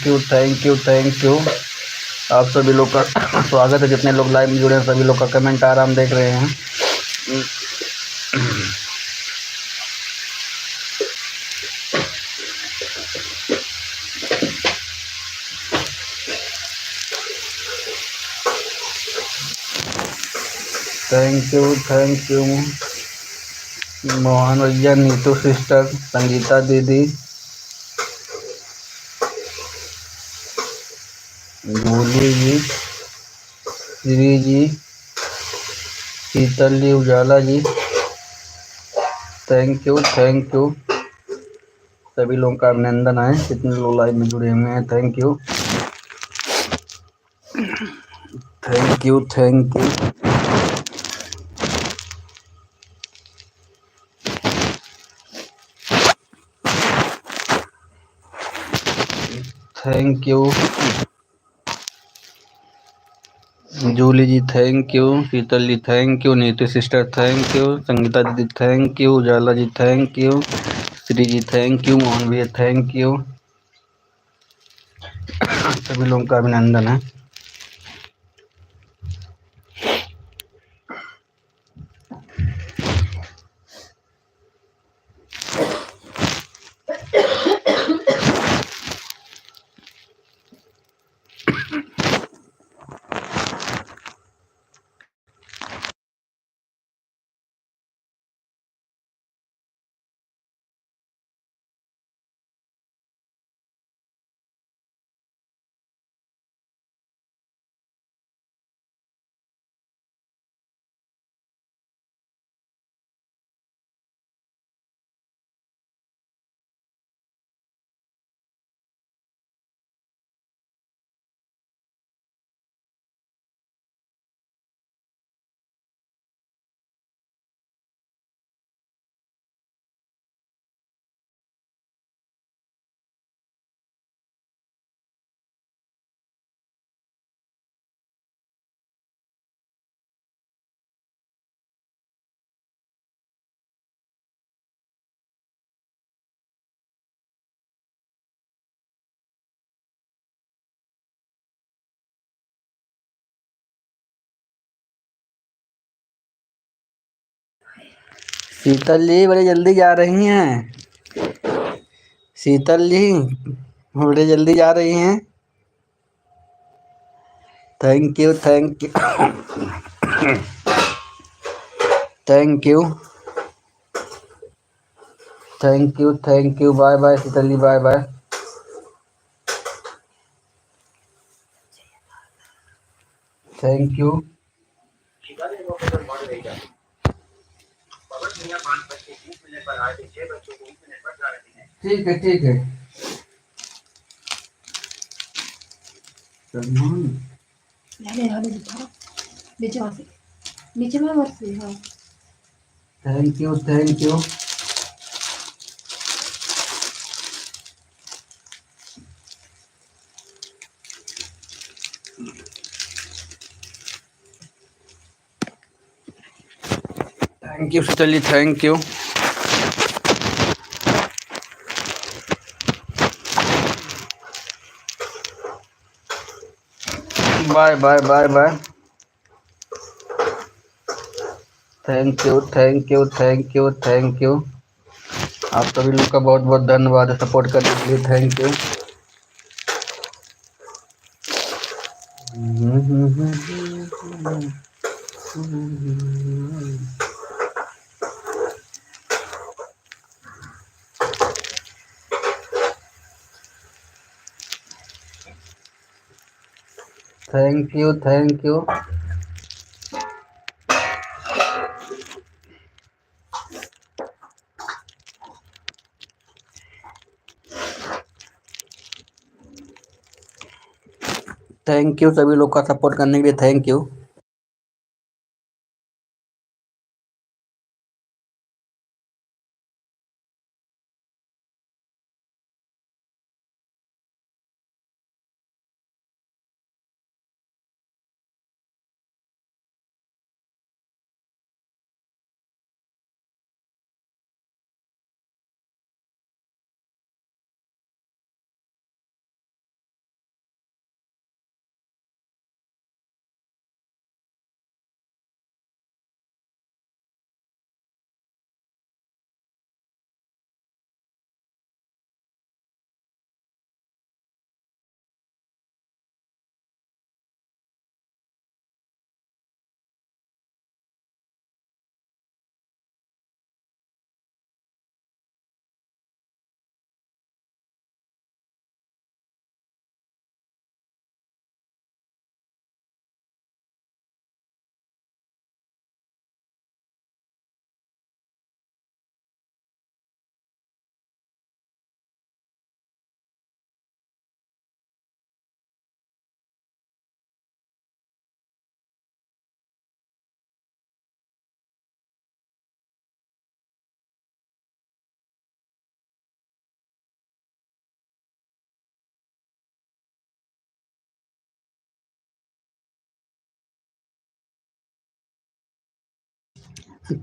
you thank you thank you. आप सभी लोग का स्वागत है, जितने लोग लाइव में जुड़े हैं सभी लोग का कमेंट आ रहा हम देख रहे हैं। थैंक यू मोहन भैया, नीतू सिस्टर, संगीता दीदी, भोली जी, श्री जी, शीतल जी, उजाला जी, थैंक यू सभी लोगों का अभिनंदन है, जितने लोग लाइव में जुड़े हुए हैं। Thank you thank you thank you thank you Jully ji, thank you Sheetal ji, thank you Neetu sister, thank you Sangeeta दीदी, thank you Ujala ji, thank you Shri ji, thank you Mohan भैया, थैंक यू सभी लोगों का अभिनंदन है। शीतल जी बड़ी जल्दी जा रही हैं, शीतल जी बड़ी जल्दी जा रही हैं। Thank you thank you thank you thank you bye bye Sheetal ji, bye bye. Thank you Chicago Walker moderator Pawan मियां 5:30 पर आए थे, 6 बच्चों को 20 मिनट पर जा रहे हैं। ठीक है सलमान नीचे में मत से, हाँ। Thank you Sheetal ji, thank you. Bye bye bye bye. Thank you आप सभी लोग का बहुत बहुत धन्यवाद सपोर्ट करने के लिए, thank you. Thank you, thank you. Thank you सभी लोग का सपोर्ट करने के लिए, thank you.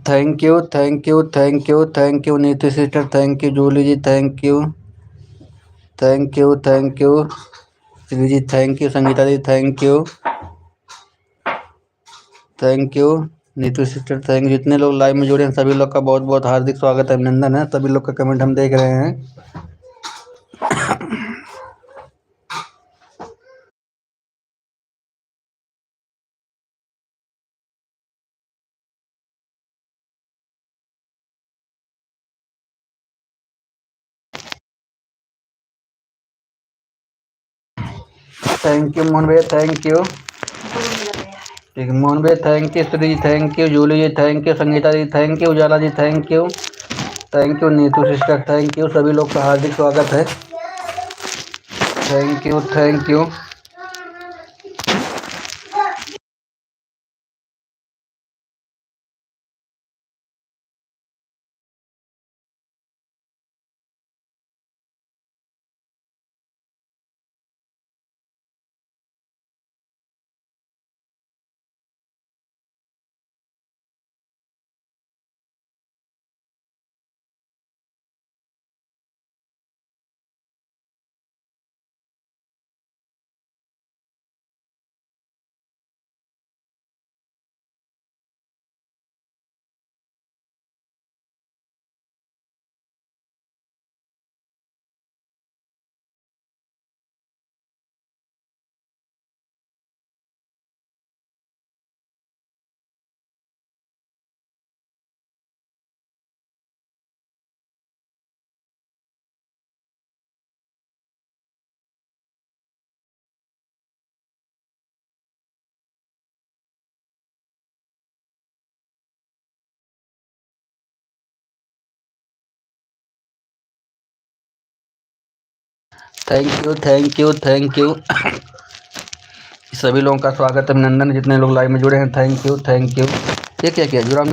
Thank you, thank you, thank you, thank you Neetu sister, thank you Jully ji, thank you, thank you, thank you Shri ji, thank you Sangeeta ji, thank you, thank you Neetu sister, thank you. जितने लोग live में जुड़े हैं सभी लोग का बहुत बहुत हार्दिक स्वागत है, अभिनंदन है। सभी लोग का कमेंट हम देख रहे हैं। थैंक यू मोहन भैया, थैंक यू। ठीक है मोहन भैया, thank you Shri ji, thank you Jully ji, thank you Sangeeta ji, thank you Ujala ji, thank you, thank you Neetu sister, thank you. सभी लोग का हार्दिक स्वागत है। Thank you, thank you. Thank you, thank you, thank you सभी लोगों का स्वागत, अभिनंदन। जितने लोग लाइव में जुड़े हैं, थैंक यू, थैंक यू। ये क्या किया जुड़ा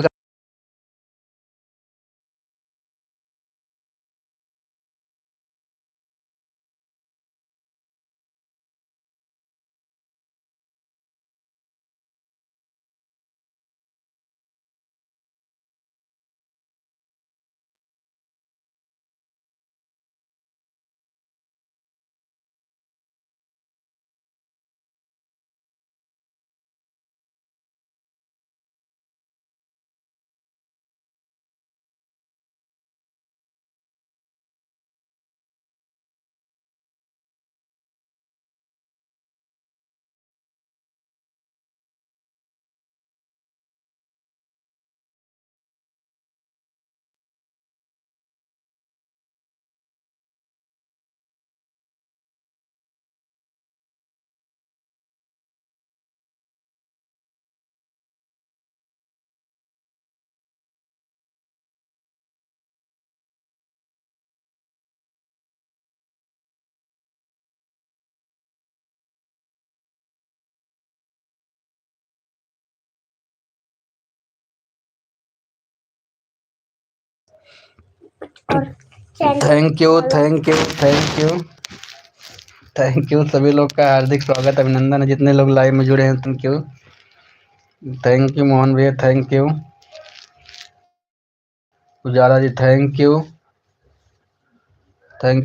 और channel thank you thank you thank you thank you. सभी लोग का हार्दिक स्वागत अभिनंदन है, जितने लोग लाइव में जुड़े हैं thank you. Thank you Mohan भैया thank you. Ujala ji thank you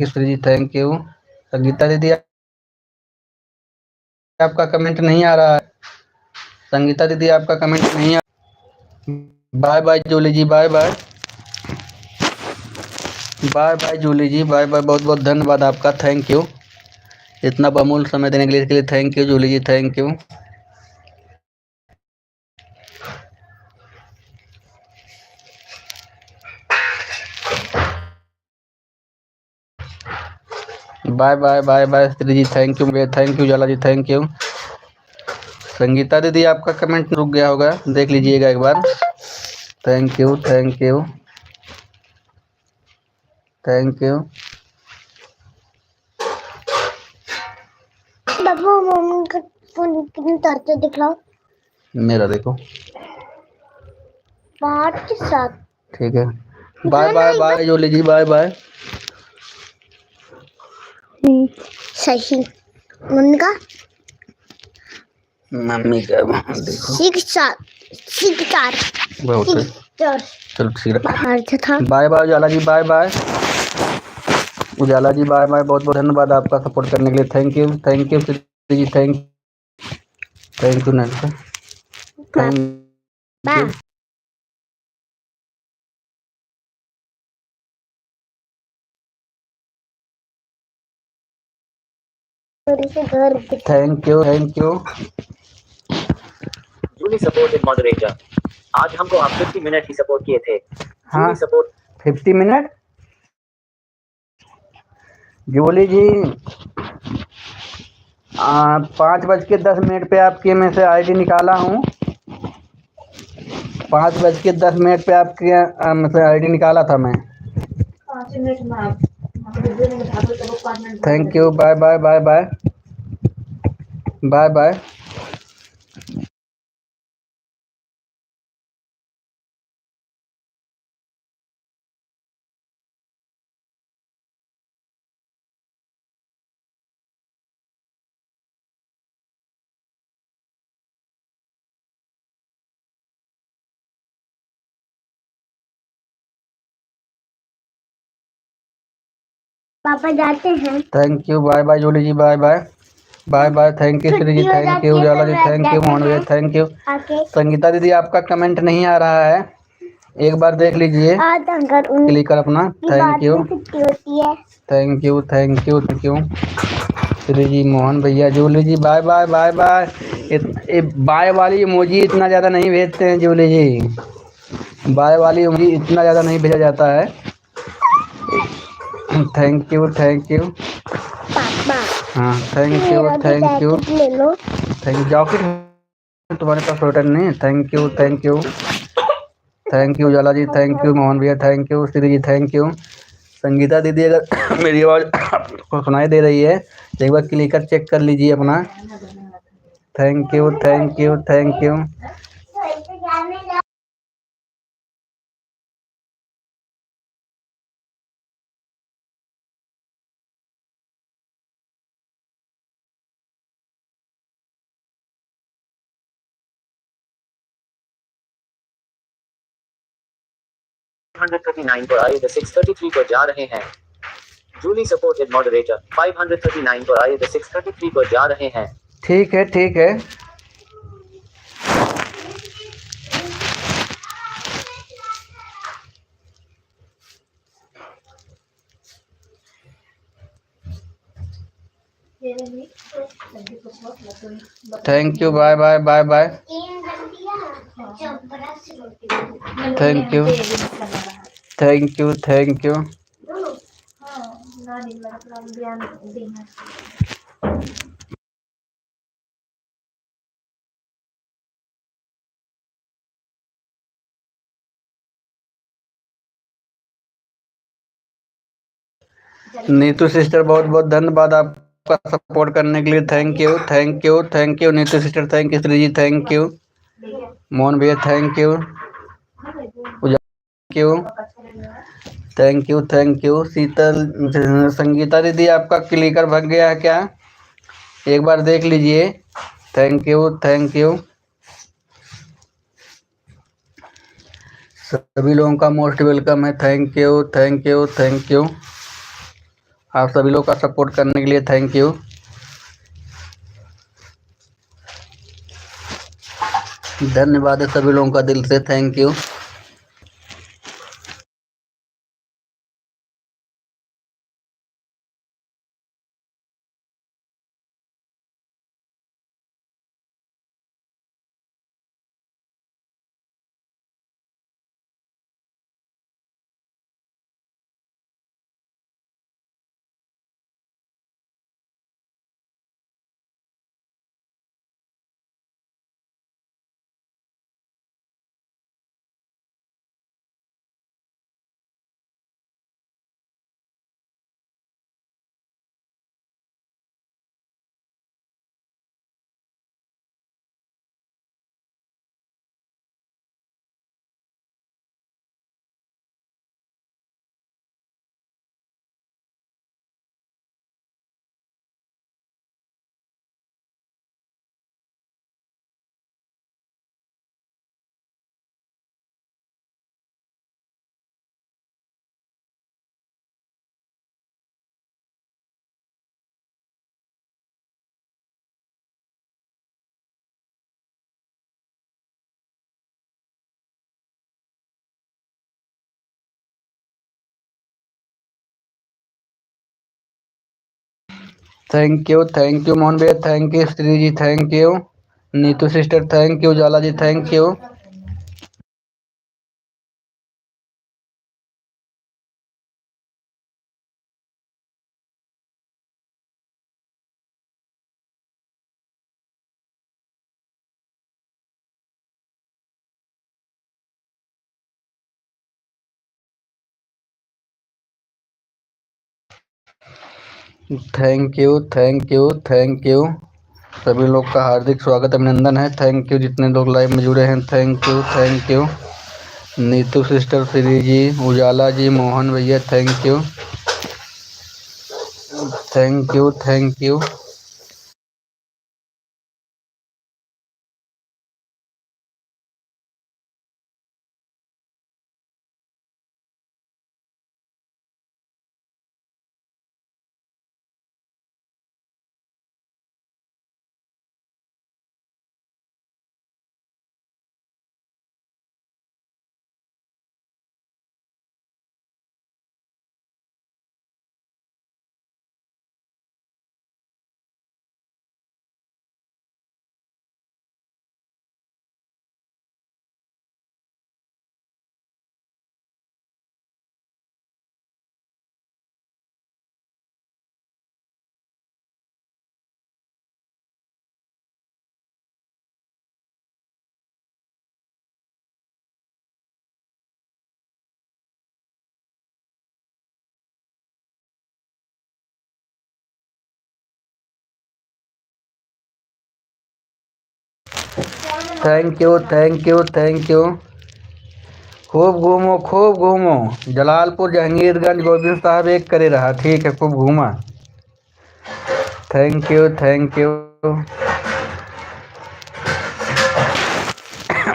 Shri ji thank you. Sangeeta दीदी आपका कमेंट नहीं आ रहा है, संगीता दीदी आपका कमेंट नहीं आ। Bye bye Jully ji bye bye bye bye Jully ji bye bye. बहुत बहुत धन्यवाद आपका, थैंक यू इतना बहुमूल्य समय देने के लिए, इसके लिए thank you Jully ji thank you. Bye bye bye bye Shri ji thank you Ujala ji thank you. Sangeeta दीदी आपका कमेंट रुक गया होगा, देख लीजिएगा एक बार। Thank you thank you thank you. बाबू मम्मी का फोन कितने तार दिख रहा मेरा देखो 5 के 7। ठीक है बाय बाय बाय जोली जी बाय बाय। सही मम्मी का देखो 6 बहुत है। 4 चलो ठीक है था। Bye bye Ujala ji bye bye Ujala ji bye bye. बहुत बहुत धन्यवाद आपका सपोर्ट करने के लिए, thank you Shri ji thank you Nanda thank you. Thank you Julie supported moderator. आज हमको आप 50 मिनट की सपोर्ट किए थे। हाँ जूली सपोर्ट 50 मिनट जूली जी 5:10 पे आपके में से आईडी निकाला हूँ। 5:10 पे आपके में से आईडी निकाला था मैं। 5 मिनट में thank you bye bye bye bye bye bye. पापा जाते हैं। Thank you bye bye Jully ji bye bye bye bye. Thank you Shri ji thank you Ujala ji thank you Mohan भैया थैंक यू। संगीता दीदी आपका कमेंट नहीं आ रहा है, एक बार देख लीजिए क्लिक कर अपना। Thank you thank you thank you Shri ji Mohan भैया Julie ji bye bye bye bye. Bye वाली इमोजी इतना ज़्यादा नहीं भेजते हैं जूली जी, बाय वाली इमोजी इतना ज़्यादा नहीं भेजा जाता है। थैंक यू हाँ थैंक यू जॉकेट तुम्हारे पास स्वेटर नहीं है। Thank you Ujala ji thank you Mohan भैया thank you Shri ji thank you. Sangeeta दीदी अगर मेरी आवाज़ आपको सुनाई दे रही है तो एक बार क्लिक कर चेक कर लीजिए अपना। थैंक यू $539 पर आए द 633 पर जा रहे हैं। जूली सपोर्टेड मॉडरेटर 539 पर आए द 633 पर जा रहे हैं। ठीक है thank you bye bye bye bye thank you Neetu sister बहुत बहुत धन्यवाद आपका सपोर्ट करने के लिए, thank you Neetu sister thank you Shri ji thank you Mohan भैया thank you thank you. Sheetal Sangeeta दीदी आपका क्लिकर भग गया है क्या? एक बार देख लीजिए। Thank you. सभी लोगों का मोस्ट वेलकम है। Thank you. आप सभी लोग का सपोर्ट करने के लिए थैंक यू। धन्यवाद है सभी लोगों का दिल से। Thank you. Thank you Mohan भैया। Thank you Shri ji. Thank you Neetu sister. Thank you Ujala ji. Thank you. Thank you. सभी लोग का हार्दिक स्वागत अभिनंदन है। थैंक यू जितने लोग लाइव में जुड़े हैं। Thank you. Neetu sister, Shri ji, Ujala ji, Mohan भैया। Thank you. Thank you. खूब घूमो। जलालपुर, जहांगीरगंज, गोविंद साहब एक करे रहा। ठीक है, खूब घूमा। Thank you.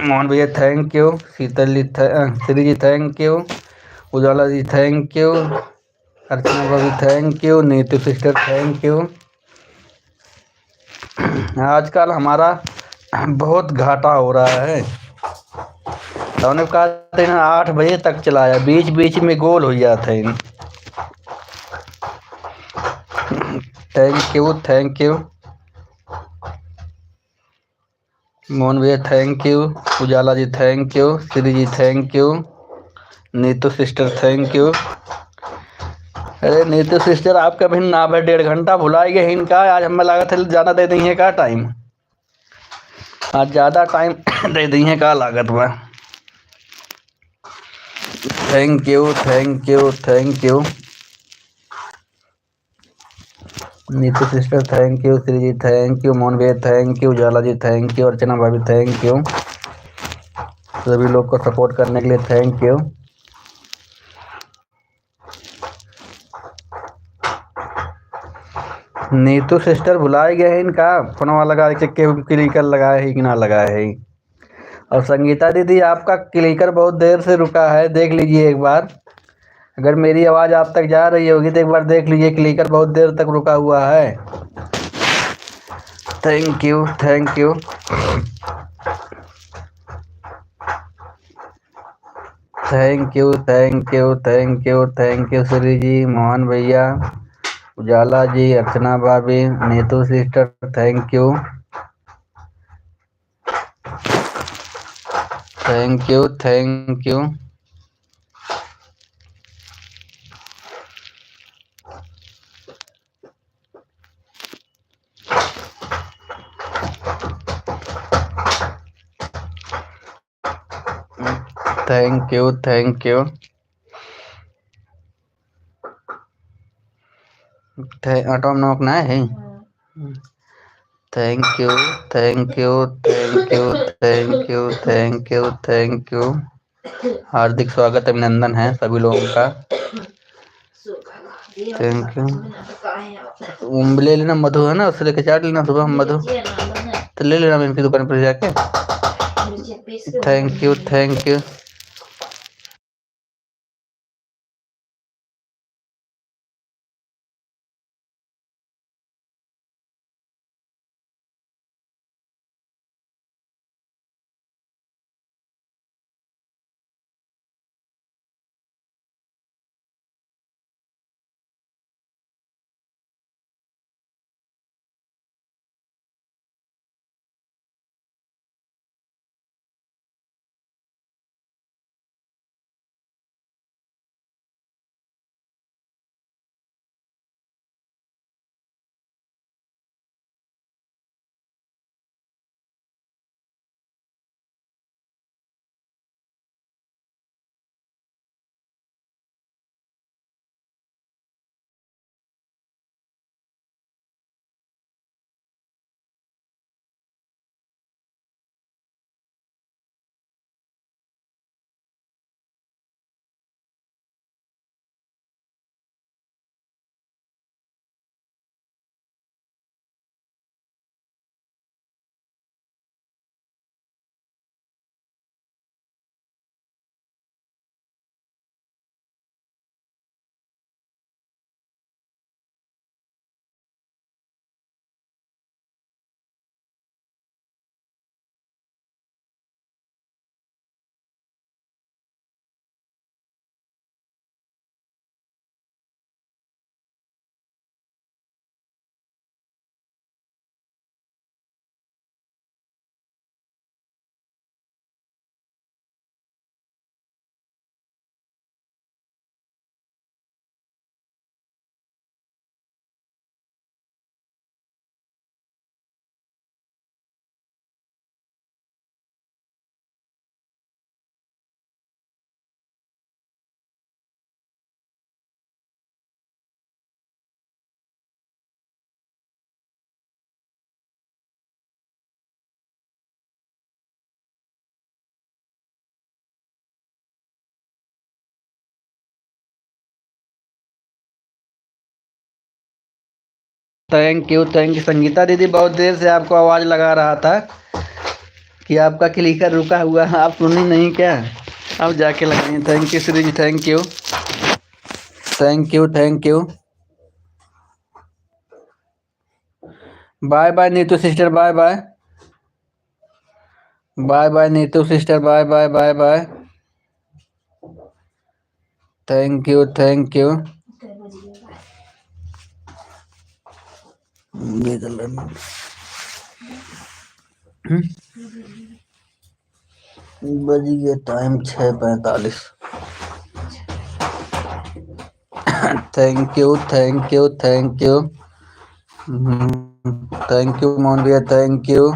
मोहन भैया thank you. Sheetal ji, Shri ji thank you. Ujala ji thank you. Archana भाभी thank you. Neetu sister thank you. आजकल हमारा बहुत घाटा हो रहा है। तो उन्हें कहा था 8 बजे तक चलाया, बीच में गोल हो जाता है। Thank you. मोहन भैया thank you. Ujala ji thank you. Shri ji thank you. Neetu sister thank you. अरे नीतू सिस्टर, आपका भी ना 1.5 घंटा भुला गए इनका। आज हमें लागत है ज़्यादा दे दी है का टाइम। आज ज़्यादा टाइम दे दी है का लागत बा। Thank you. Neetu sister thank you. Shri ji thank you. Mohan भैया thank you. Ujala ji thank you. Archana भाभी थैंक यू। सभी लोग को सपोर्ट करने के लिए थैंक यू। नीतू सिस्टर भुलाए गए हैं इनका फोनवा लगा के क्लिकर लगाए है कि ना लगाए है। और संगीता दीदी आपका क्लिकर बहुत देर से रुका है, देख लीजिए एक बार। अगर मेरी आवाज़ आप तक जा रही होगी तो एक बार देख लीजिए, क्लिकर बहुत देर तक रुका हुआ है। Thank you thank you. Thank you thank you thank you thank you Shri ji, Mohan भैया, उजाला जी, अर्चना भाभी, Neetu sister, thank you thank you thank you. Thank you thank you. Auto में नमक ना है। Thank you thank you thank you thank you thank you thank you. हार्दिक स्वागत अभिनंदन है सभी लोगों का। Thank you. ले लेना मधु है ना, उससे लेके चाट लेना सुबह मधु, तो ले लेना इनकी दुकान पर जाके। Thank you thank you. Thank you Sangeeta दीदी, बहुत देर से आपको आवाज़ लगा रहा था कि आपका क्लिकर रुका हुआ है, आप सुनी नहीं क्या? अब जाके लगाइए। Thank you Shri ji, thank you thank you thank you. Bye bye Neetu sister, bye bye bye bye Neetu sister, bye bye bye bye. Thank you thank you. बज गया time 6:45। Thank you thank you thank you thank you Mohan भैया, thank you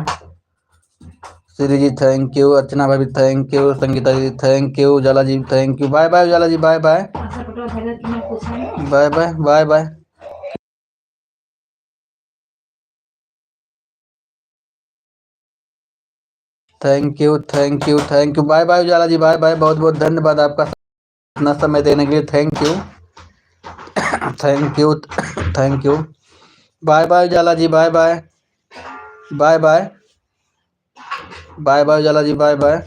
Shri ji, thank you Archana भाभी, thank you Sangeeta ji, thank you Ujala ji, thank you. Bye bye Ujala ji, bye bye bye bye bye bye. Thank you thank you thank you. Bye bye Ujala ji, bye bye. बहुत बहुत धन्यवाद आपका इतना समय देने के लिए। Thank you thank you thank you. Bye bye Ujala ji, bye bye. Bye bye. Bye bye Ujala ji, bye bye.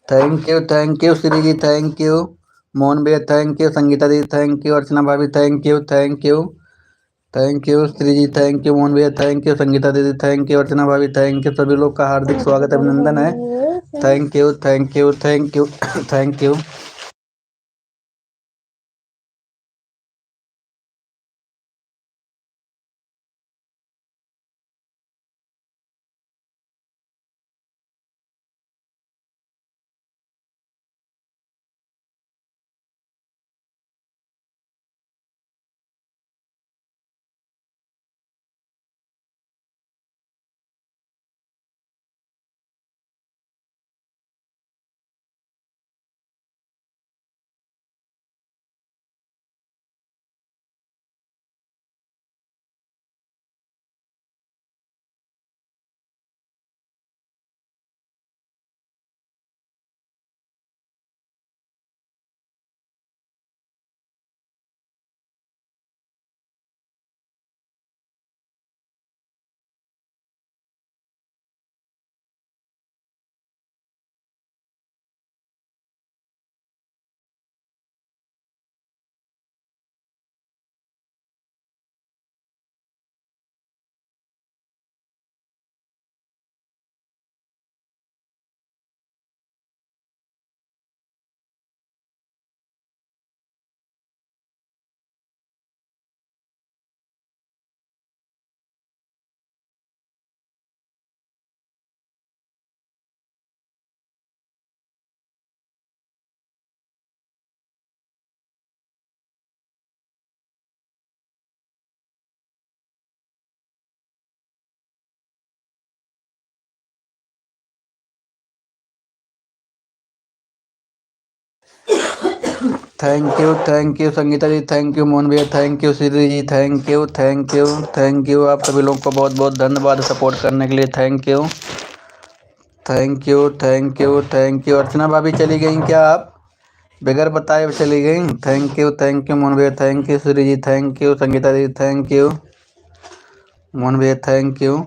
Thank you Shri ji, thank you. Mohan भैया थैंक यू, संगीता दीदी थैंक यू, अर्चना भाभी thank you, thank you. Thank you Shri ji, thank you. Mohan भैया thank you, Sangeeta दीदी thank you, Archana भाभी thank you. सभी लोग का हार्दिक स्वागत अभिनंदन है। Thank you, thank you, thank you, thank you. Thank you Sangeeta ji, thank you Mohan भैया, thank you Shri ji, thank you आप सभी लोगों को बहुत बहुत धन्यवाद सपोर्ट करने के लिए। Thank you. अर्चना भाभी चली गई क्या आप? बगैर बताए चली गई। थैंक यू मोहन भैया, thank you Shri ji, thank you Sangeeta ji, thank you Mohan भैया, थैंक यू।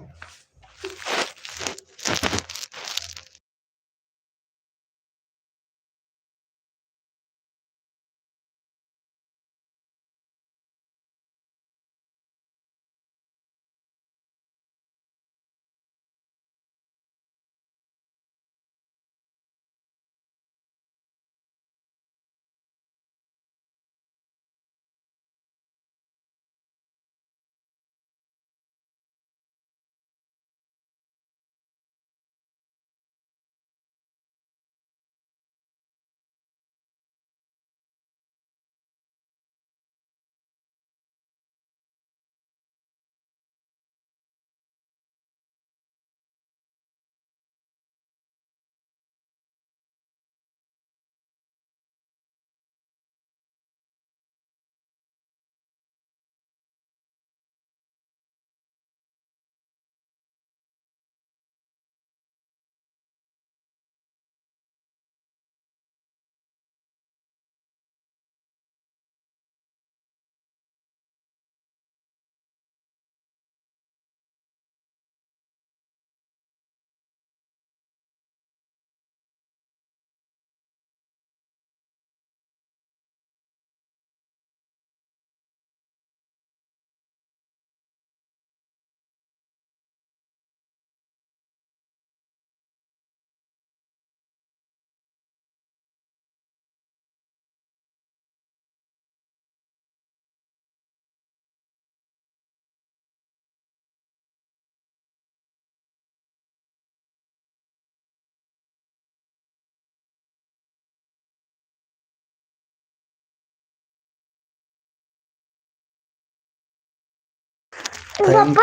थैंक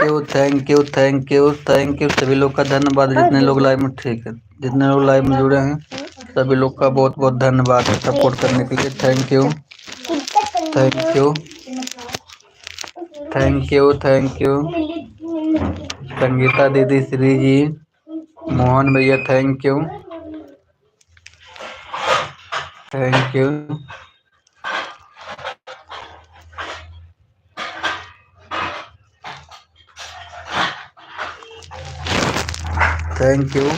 यू सभी लोग का धन्यवाद। जितने लोग लाइव में, ठीक है, जितने लोग लाइव में जुड़े हैं सभी लोग का बहुत बहुत धन्यवाद सपोर्ट करने के लिए। थैंक यू संगीता दीदी, श्री जी, मोहन भैया, थैंक यू थैंक यू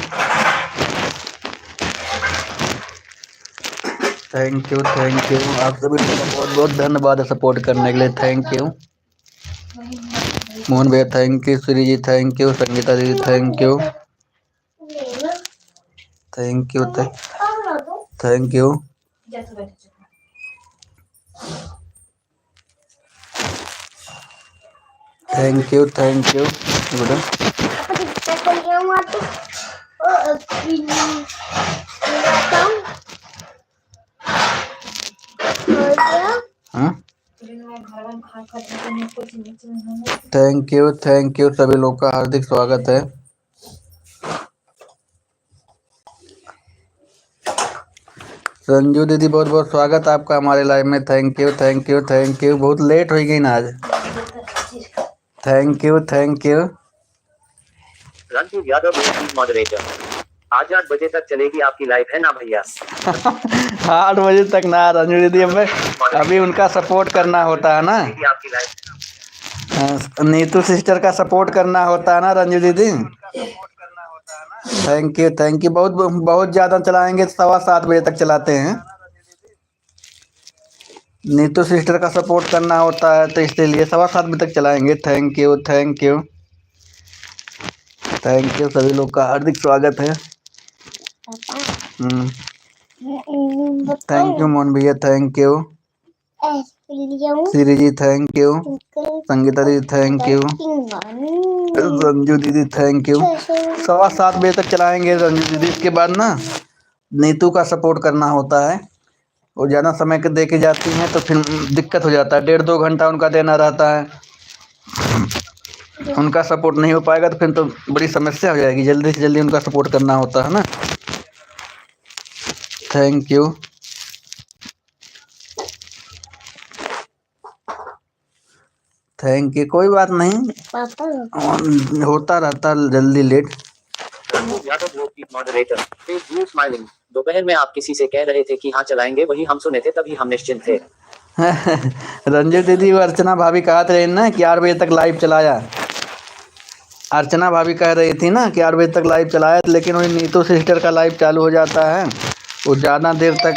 आप सभी लोगों का बहुत बहुत धन्यवाद सपोर्ट करने के लिए। थैंक यू मोहन भैया, thank you Shri ji, thank you Sangeeta दीदी, thank you thank you good. Thank you सभी लोग का हार्दिक स्वागत है। संजू दीदी, बहुत बहुत स्वागत आपका हमारे लाइव में। Thank you. बहुत लेट हो गई ना आज। Thank you Ranjit Yadav moderator. आज 8 बजे तक चलेगी आपकी लाइव, है ना भैया? 8 बजे तक ना रंजू दीदी, हमें अभी उनका सपोर्ट करना होता है ना, आपकी लाइव नीतू सिस्टर का सपोर्ट करना होता है ना रंजू दीदी। थैंक यू बहुत बहुत ज़्यादा चलाएंगे, 7:15 बजे तक चलाते हैं। नीतू सिस्टर का सपोर्ट करना होता है तो इसलिए 7:15 बजे तक चलाएंगे। थैंक यू सभी लोग का हार्दिक स्वागत है। थैंक यू मोहन भैया, thank you Shri ji, thank you Sangeeta दीदी, थैंक यू रंजू दीदी, थैंक यू। 7:15 बजे तक चलाएंगे रंजू दीदी। इसके बाद ना नीतू का सपोर्ट करना होता है, वो ज़्यादा समय के दे के जाती हैं तो फिर दिक्कत हो जाता है। 1.5-2 घंटा उनका देना रहता है, उनका सपोर्ट नहीं हो पाएगा तो फिर तो बड़ी समस्या हो जाएगी। जल्दी से जल्दी उनका सपोर्ट करना होता है ना। थैंक थैंक यू, कोई बात नहीं, पापा होता रहता जल्दी लेट। रणजीत यादव वो की मॉडरेटर फेस ग्रीन स्माइलिंग। दोपहर में आप किसी से कह रहे थे कि हाँ चलाएंगे, वही हम सुने थे, तभी हम निश्चिंत थे। रंजू दीदी और अर्चना भाभी कहते रहे ना कि 8 बजे तक लाइव चलाया। अर्चना भाभी कह रही थी ना कि 8 बजे तक लाइव चलाया, लेकिन वही नीतू सिस्टर का लाइव चालू हो जाता है, वो ज़्यादा देर तक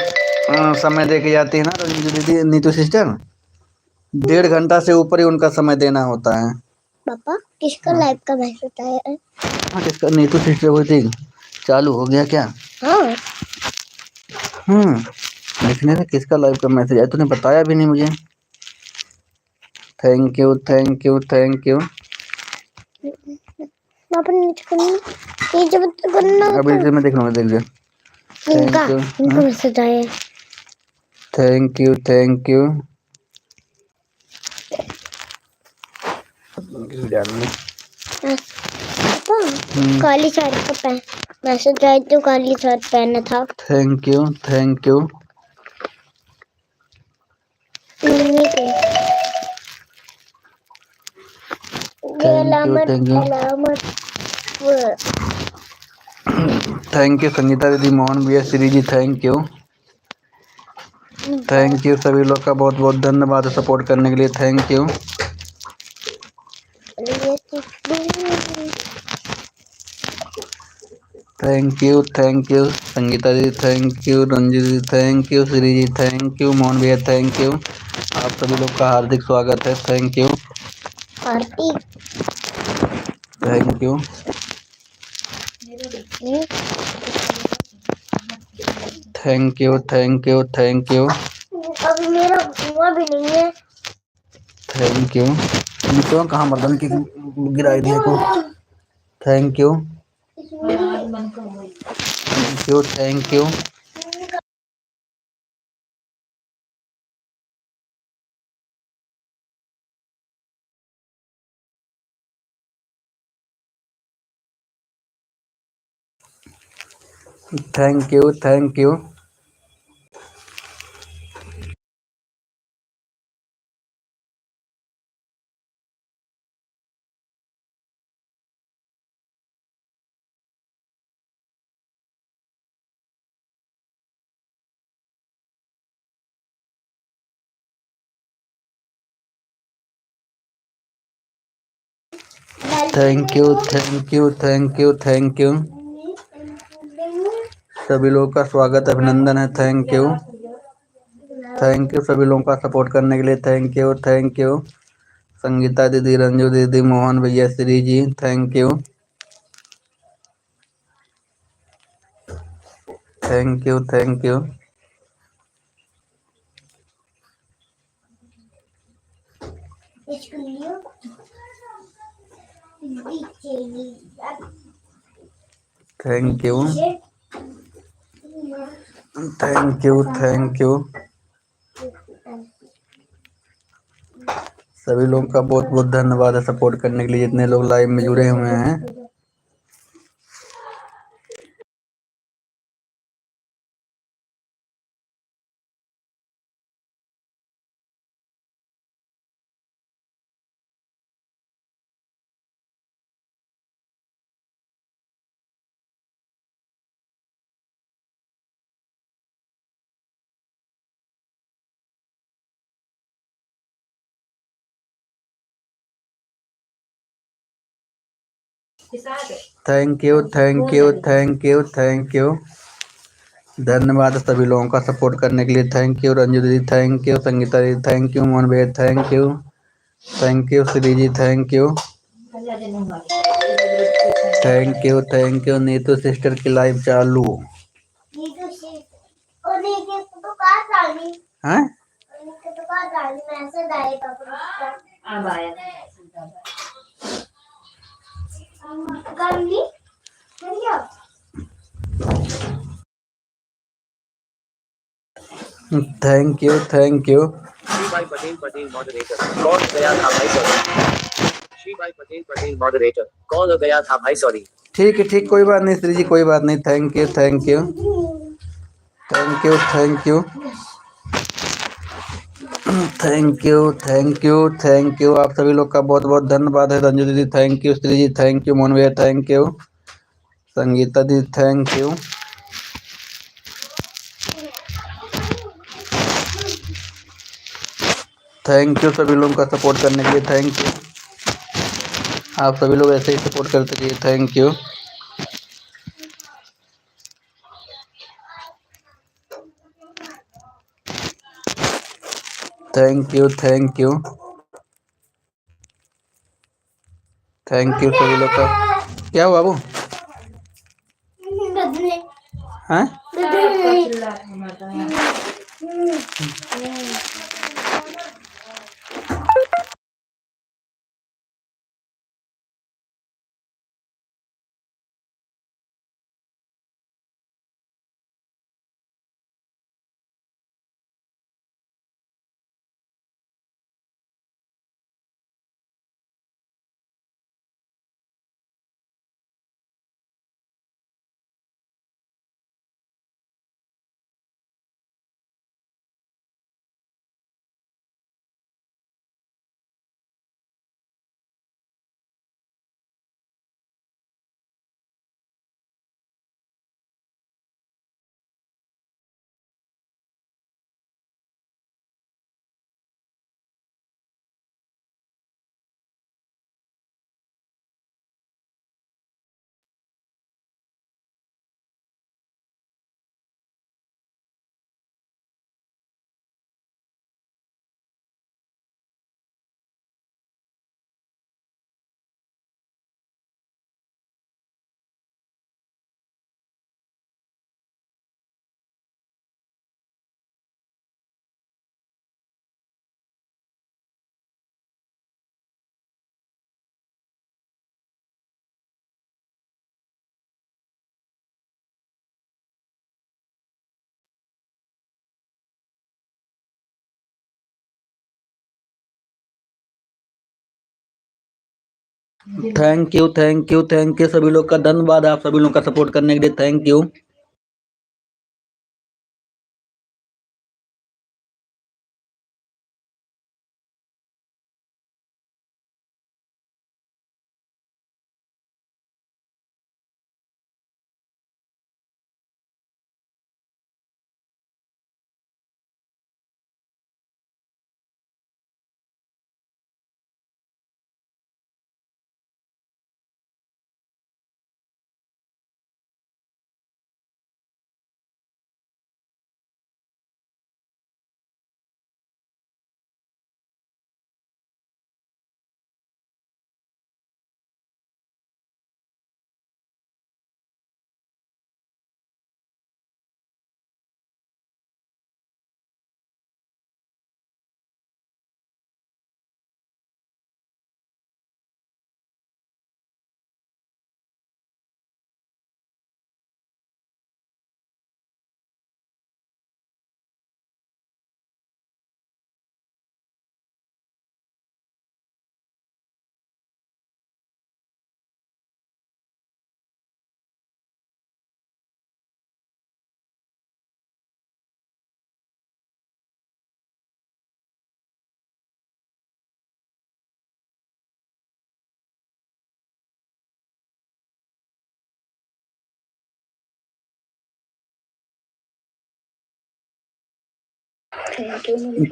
समय दे के जाती है ना रंजू दीदी, नीतू सिस्टर 1.5 घंटा से ऊपर ही उनका समय देना होता है। पापा किसका लाइव का मैसेज आया है? हाँ, किसका? नीतू सिस्टर हुई थी, चालू हो गया क्या? हाँ लिखने में किसका लाइव का मैसेज आया, तूने बताया भी नहीं मुझे। Thank you thank you thank you. पापा नीचे करना, नीचे मत करना। अभी से मैं देख लूँगा, देख जा। इनका थैंक यू इनका मैसेज आया है। Thank you thank you. पापा काली शर्ट का पहन मैसेज आया तो काली शर्ट पहना था। Thank you thank you. Mummy के थैंक यू अलामत थैंक यू संगीता दीदी, मोहन भैया, Shri ji, thank you thank you. सभी लोग का बहुत बहुत धन्यवाद सपोर्ट करने के लिए, thank you. Thank you Sangeeta ji, thank you Ranjeet ji, thank you Shri ji, thank you Mohan भैया, थैंक यू। आप सभी लोग का हार्दिक स्वागत है, thank you thank you thank you thank you thank you अभी मेरा हुआ भी नहीं है। Thank you. तो कहाँ मर्दन की गिराई दिया को। Thank you thank you thank you thank you thank you. Thank you thank you thank you thank you. सभी लोगों का स्वागत अभिनंदन है, थैंक यू सभी लोगों का सपोर्ट करने के लिए, थैंक यू संगीता दीदी, रंजू दीदी, मोहन भैया, Shri ji, thank you thank you thank you. Thank you thank you thank you. सभी लोगों का बहुत बहुत धन्यवाद है सपोर्ट करने के लिए, जितने लोग लाइव में जुड़े हुए हैं। Thank you thank you thank you thank you. धन्यवाद सभी लोगों का सपोर्ट करने के लिए, थैंक यू रंजू दीदी, थैंक यू संगीता दीदी, थैंक यू मोहन भैया, thank you Shri ji, thank you Neetu sister की लाइव चालू है। Thank you Shribhai Patel moderator call गया था भाई sorry. Shribhai Patel moderator call गया था भाई सॉरी। ठीक है, ठीक, कोई बात नहीं श्री जी, कोई बात नहीं, थैंक यू थैंक यू। आप सभी लोग का बहुत बहुत धन्यवाद है। रंजू दीदी thank you, Shri ji thank you, Mohan भैया थैंक यू, संगीता दीदी थैंक यू। थैंक यू सभी लोगों का सपोर्ट करने के लिए, थैंक यू। आप सभी लोग ऐसे ही सपोर्ट करते रहिए, थैंक यू। थैंक यू सभी लोग का। क्या हुआ बाबू? बदले हैं? थैंक यू सभी लोग का धन्यवाद, आप सभी लोग का सपोर्ट करने के लिए, thank you.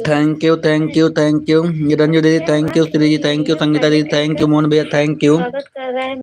Thank you Ranju दीदी thank you, Shri ji thank you, Sangeeta दीदी थैंक यू, मोहन भैया थैंक यू। स्वागत कर रहे हैं।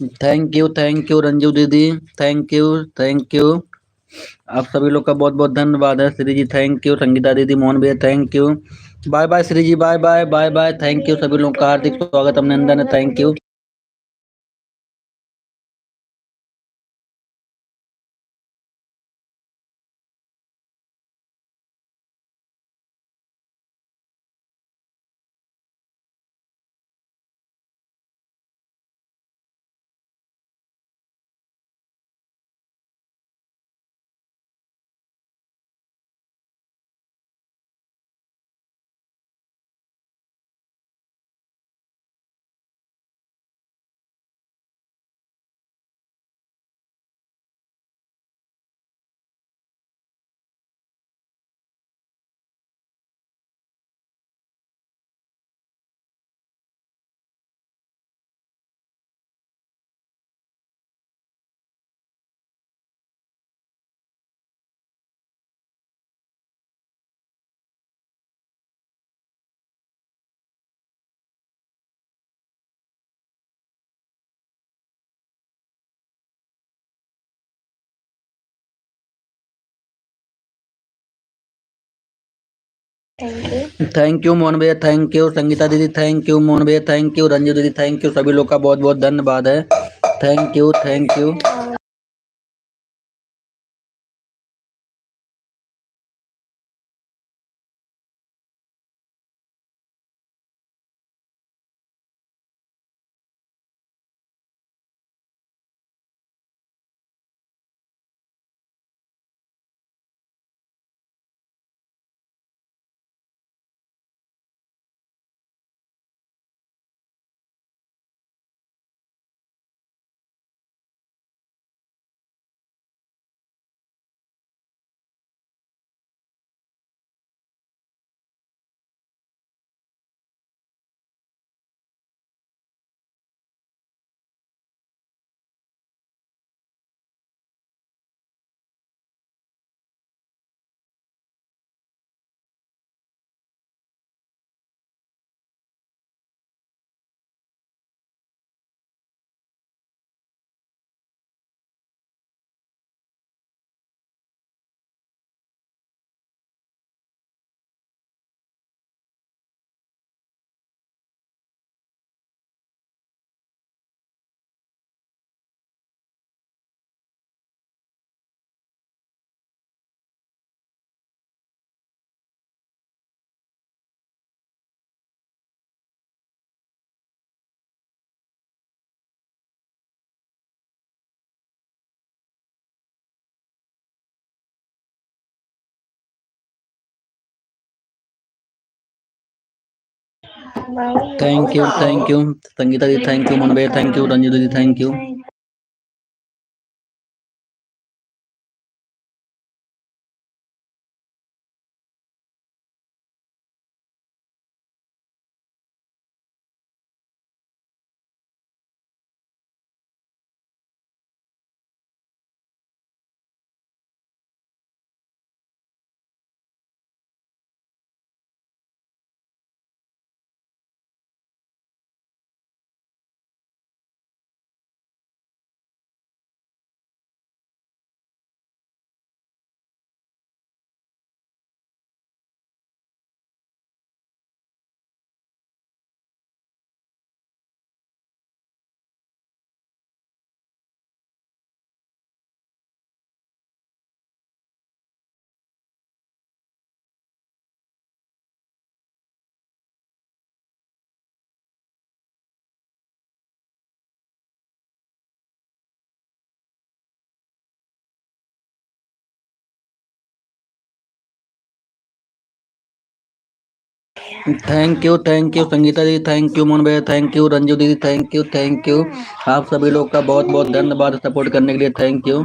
थैंक यू रंजू दीदी, थैंक यू। आप सभी लोग का बहुत बहुत धन्यवाद है। श्री जी थैंक यू, संगीता दीदी, मोहन भैया thank you, bye bye Shri ji, bye bye bye bye, thank you सभी लोग का हार्दिक स्वागत अभिनंदन है, thank you. Thank you Mohan भैया, थैंक यू संगीता दीदी, थैंक यू मोहन भैया, थैंक यू रंजू दीदी, थैंक यू सभी लोग का बहुत बहुत धन्यवाद है, thank you thank you. Thank you Sangeeta ji, thank you Mohan भैया, थैंक यू रंजू दीदी, thank you. Thank you Sangeeta ji, thank you Mohan भैया, थैंक यू रंजू दीदी, थैंक यू। आप सभी लोग का बहुत बहुत धन्यवाद सपोर्ट करने के लिए, thank you.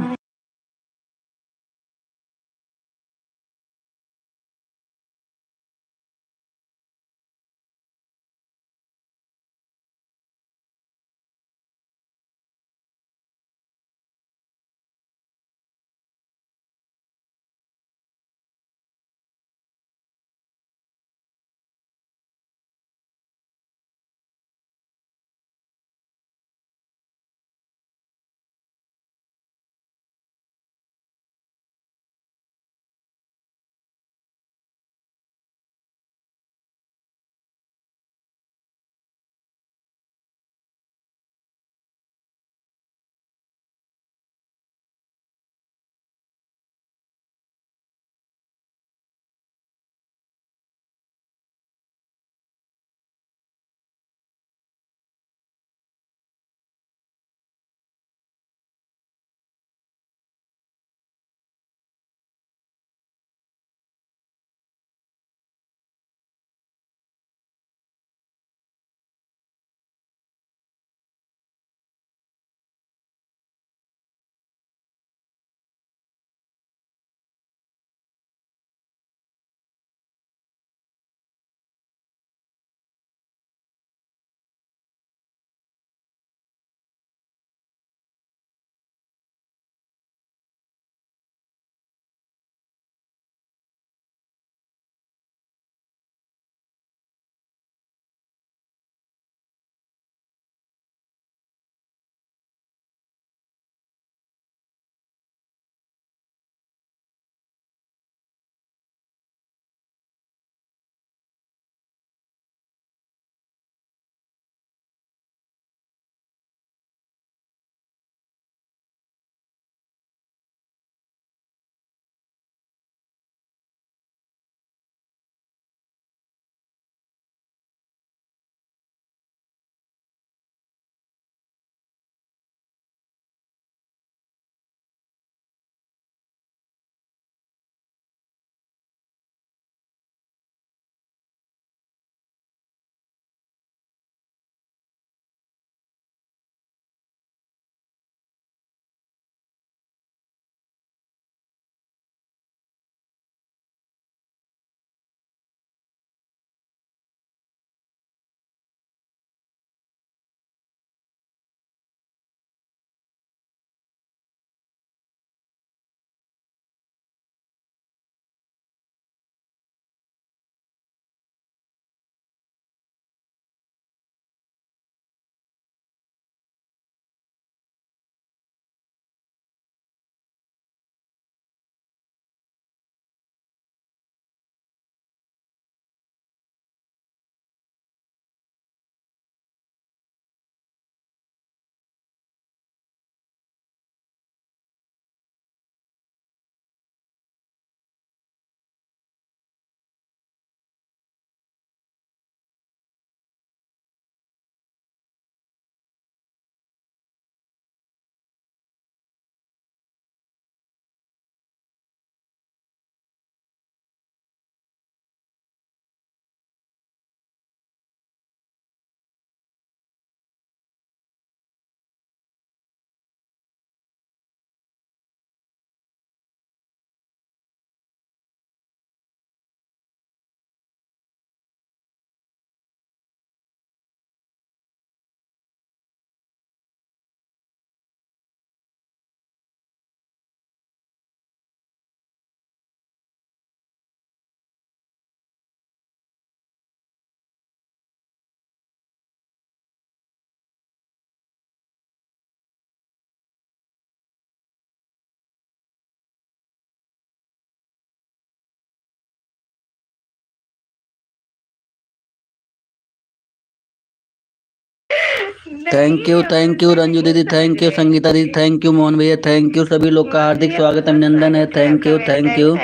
Thank you Ranju दीदी, थैंक यू संगीता दीदी, थैंक यू मोहन भैया, थैंक यू सभी लोग का हार्दिक स्वागत अभिनंदन है। Thank you thank you.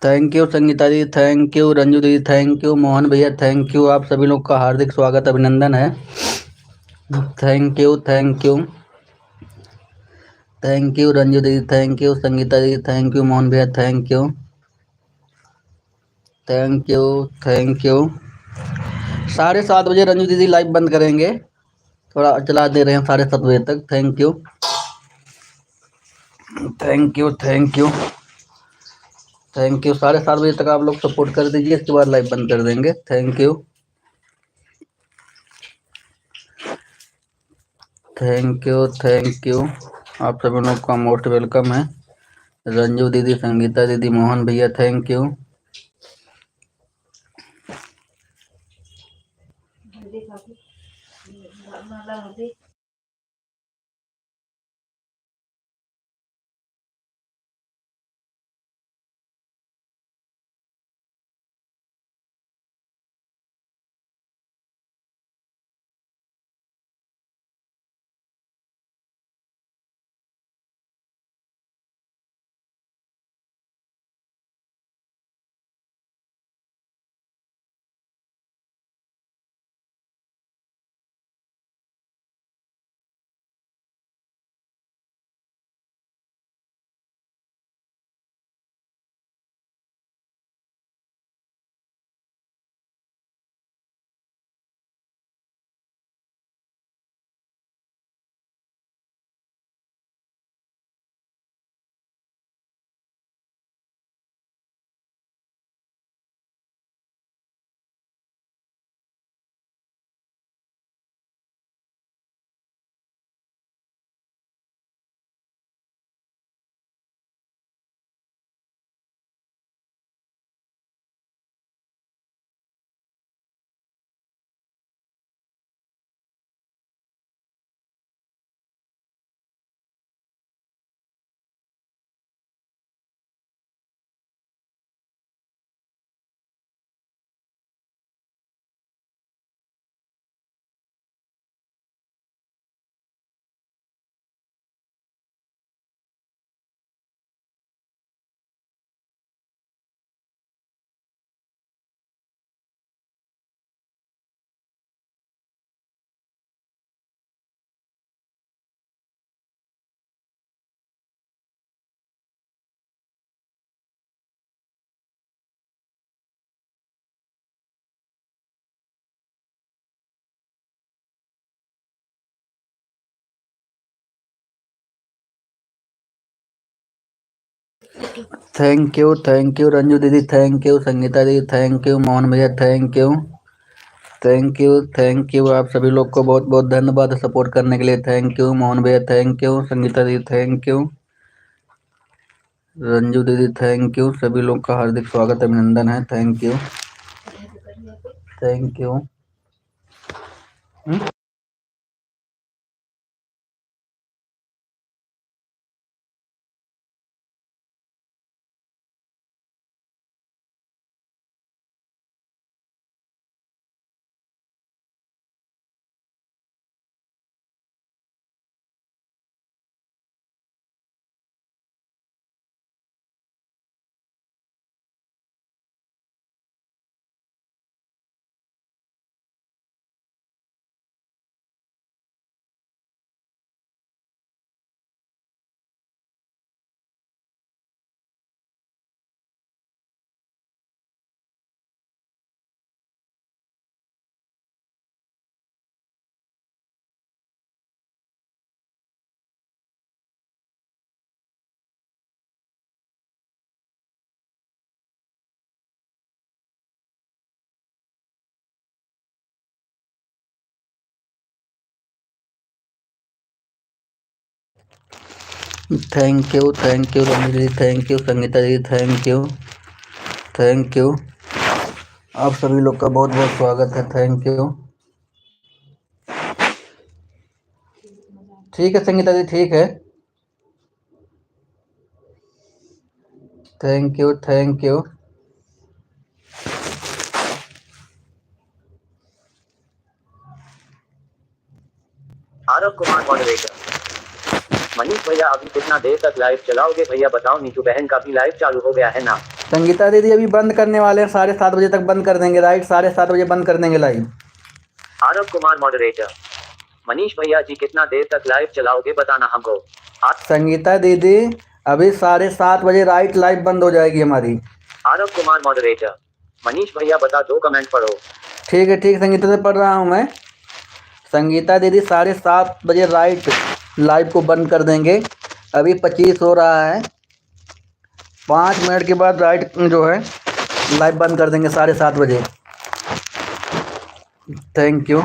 Thank you Sangeeta ji, thank you Ranju दीदी, थैंक यू मोहन भैया, थैंक यू। आप सभी लोग का हार्दिक स्वागत अभिनंदन है। Thank you thank you. Thank you Ranju दीदी, थैंक यू संगीता दीदी, थैंक यू मोहन भैया, thank you thank you thank you. 7:30 बजे रंजू दीदी लाइव बंद करेंगे, थोड़ा चला दे रहे हैं 7:30 बजे तक। Thank you thank you thank you thank you. 7:30 बजे तक आप लोग सपोर्ट कर दीजिए, इसके बाद लाइव बंद कर देंगे। Thank you thank you thank you. आप सभी लोग का मोस्ट वेलकम है। रंजू दीदी, संगीता दीदी, मोहन भैया, thank you. Thank you Ranju दीदी, थैंक यू संगीता दीदी, थैंक यू मोहन भैया, थैंक यू आप सभी लोग को बहुत बहुत धन्यवाद सपोर्ट करने के लिए। थैंक यू मोहन भैया, थैंक यू संगीता दीदी, थैंक यू रंजू दीदी, थैंक यू सभी लोग का हार्दिक स्वागत अभिनंदन है। Thank you thank you. Thank you Ranju दीदी, थैंक यू संगीता दीदी, थैंक यू आप सभी लोग का बहुत बहुत स्वागत है। Thank you. ठीक है संगीता जी, ठीक है। Thank you. Aarav Kumar moderator. Manish भैया अभी कितना देर तक लाइव चलाओगे भैया बताओ, नीतू बहन का भी लाइव चालू हो गया है ना। संगीता दीदी अभी बंद करने वाले हैं, 7:30 बजे तक बंद कर देंगे, राइट 7:30 बजे बंद कर देंगे लाइव। आरव कुमार मॉडरेटर। मनीष भैया जी कितना देर तक लाइव चलाओगे बताना हमको। संगीता दीदी अभी 7:30 बजे राइट लाइव बंद हो जाएगी हमारी। आरव कुमार मॉडरेटर। मनीष भैया बता दो कमेंट पढ़ो। ठीक है संगीता से पढ़ रहा हूँ मैं। संगीता दीदी 7:30 बजे राइट लाइव को बंद कर देंगे। अभी 25 हो रहा है, 5 मिनट के बाद राइट जो है लाइव बंद कर देंगे 7:30 बजे। Thank you.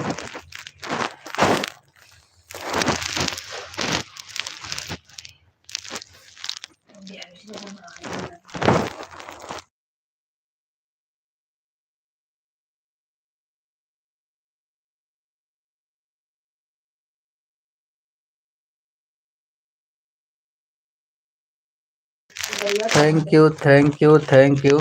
Thank you.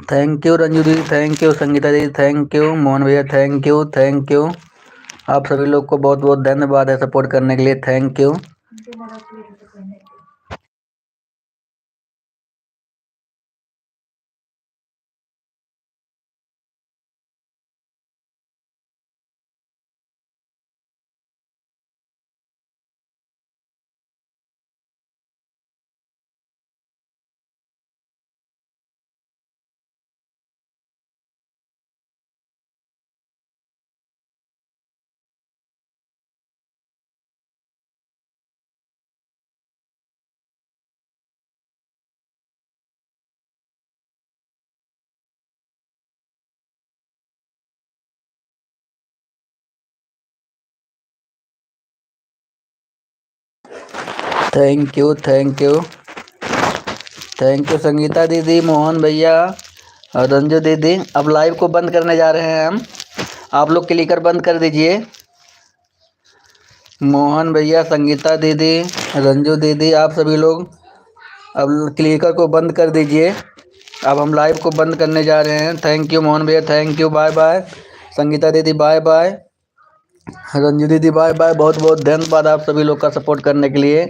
Thank you Ranju दीदी, थैंक यू संगीता दीदी, थैंक यू मोहन भैया, थैंक यू आप सभी लोग को बहुत बहुत धन्यवाद है सपोर्ट करने के लिए। Thank you. Thank you thank you thank you Sangeeta दीदी, मोहन भैया और रंजू दीदी। अब लाइव को बंद करने जा रहे हैं हम, आप लोग क्लिकर बंद कर दीजिए। मोहन भैया, संगीता दीदी, रंजू दीदी, आप सभी लोग अब क्लिकर को बंद कर दीजिए। अब हम लाइव को बंद करने जा रहे हैं। थैंक यू मोहन भैया, thank you, bye bye. Sangeeta दीदी बाय बाय, रंजू दीदी बाय बाय। बहुत बहुत धन्यवाद आप सभी लोग का सपोर्ट करने के लिए,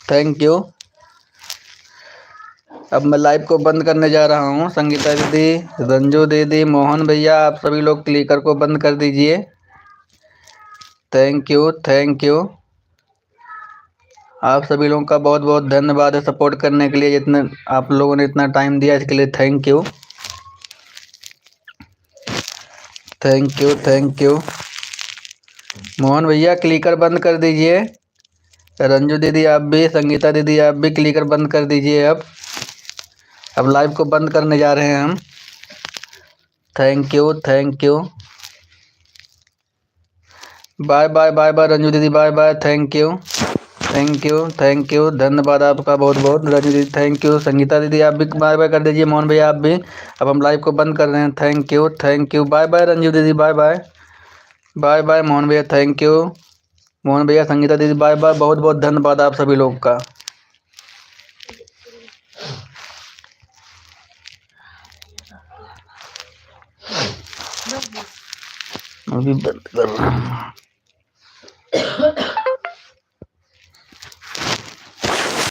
थैंक यू। अब मैं लाइव को बंद करने जा रहा हूँ। संगीता दीदी, रंजू दीदी, मोहन भैया, आप सभी लोग क्लिकर को बंद कर दीजिए। थैंक यू थैंक यू, आप सभी लोगों का बहुत बहुत धन्यवाद है सपोर्ट करने के लिए। जितने आप लोगों ने इतना टाइम दिया इसके लिए thank you thank you thank you. Mohan भैया क्लिकर बंद कर दीजिए, रंजू दीदी आप भी, संगीता दीदी आप भी क्लिकर बंद कर दीजिए। अब लाइव को बंद करने जा रहे हैं हम। Thank you thank you, bye bye bye bye Ranju दीदी, bye bye, thank you thank you, धन्यवाद आपका बहुत बहुत। रंजू दीदी थैंक यू, संगीता दीदी आप भी बाय बाय कर दीजिए, मोहन भैया आप भी। अब हम लाइव को बंद कर रहे हैं। Thank you, bye bye Ranju दीदी, bye bye, bye bye Mohan भैया, थैंक यू मोहन भैया, संगीता दीदी बाय बाय। बहुत बहुत धन्यवाद आप सभी लोग का। अभी बंद कर रहा हूँ।